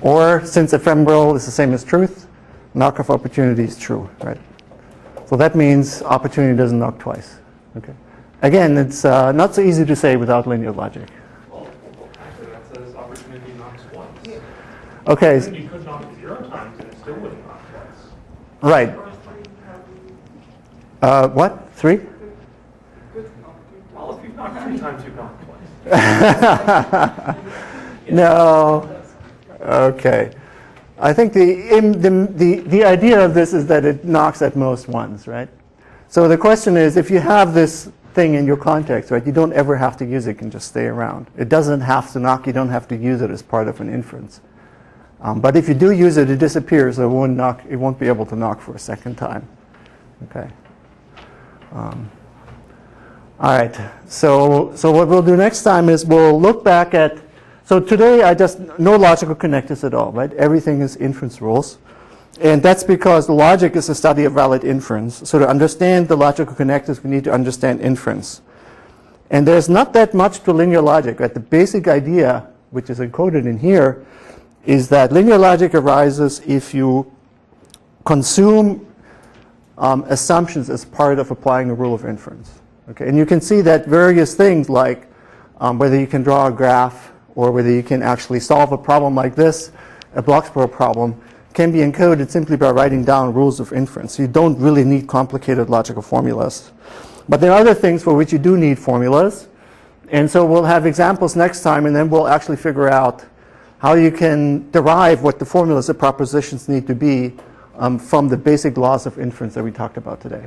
Or since ephemeral is the same as truth, knock of opportunity is true, right? So that means opportunity doesn't knock twice. Okay. Again, it's not so easy to say without linear logic. Actually, that says opportunity knocks once. Okay. Then you could knock 0 times and it still wouldn't knock twice. Right. What? 3? Well, if you knock 3 times, you knock twice. No. Okay. I think the idea of this is that it knocks at most once, right? So the question is, if you have this thing in your context, right, you don't ever have to use it, it can just stay around. It doesn't have to knock, you don't have to use it as part of an inference. But if you do use it, it disappears, so it won't knock, it won't be able to knock for a second time. Okay. All right, so what we'll do next time is we'll look back at, so today no logical connectors at all, right? Everything is inference rules. And that's because logic is a study of valid inference. So to understand the logical connectors, we need to understand inference. And there's not that much to linear logic, right? The basic idea, which is encoded in here, is that linear logic arises if you consume assumptions as part of applying a rule of inference. Okay, and you can see that various things like whether you can draw a graph or whether you can actually solve a problem like this, a Blocksberg problem, can be encoded simply by writing down rules of inference. You don't really need complicated logical formulas. But there are other things for which you do need formulas. And so we'll have examples next time, and then we'll actually figure out how you can derive what the formulas of propositions need to be from the basic laws of inference that we talked about today.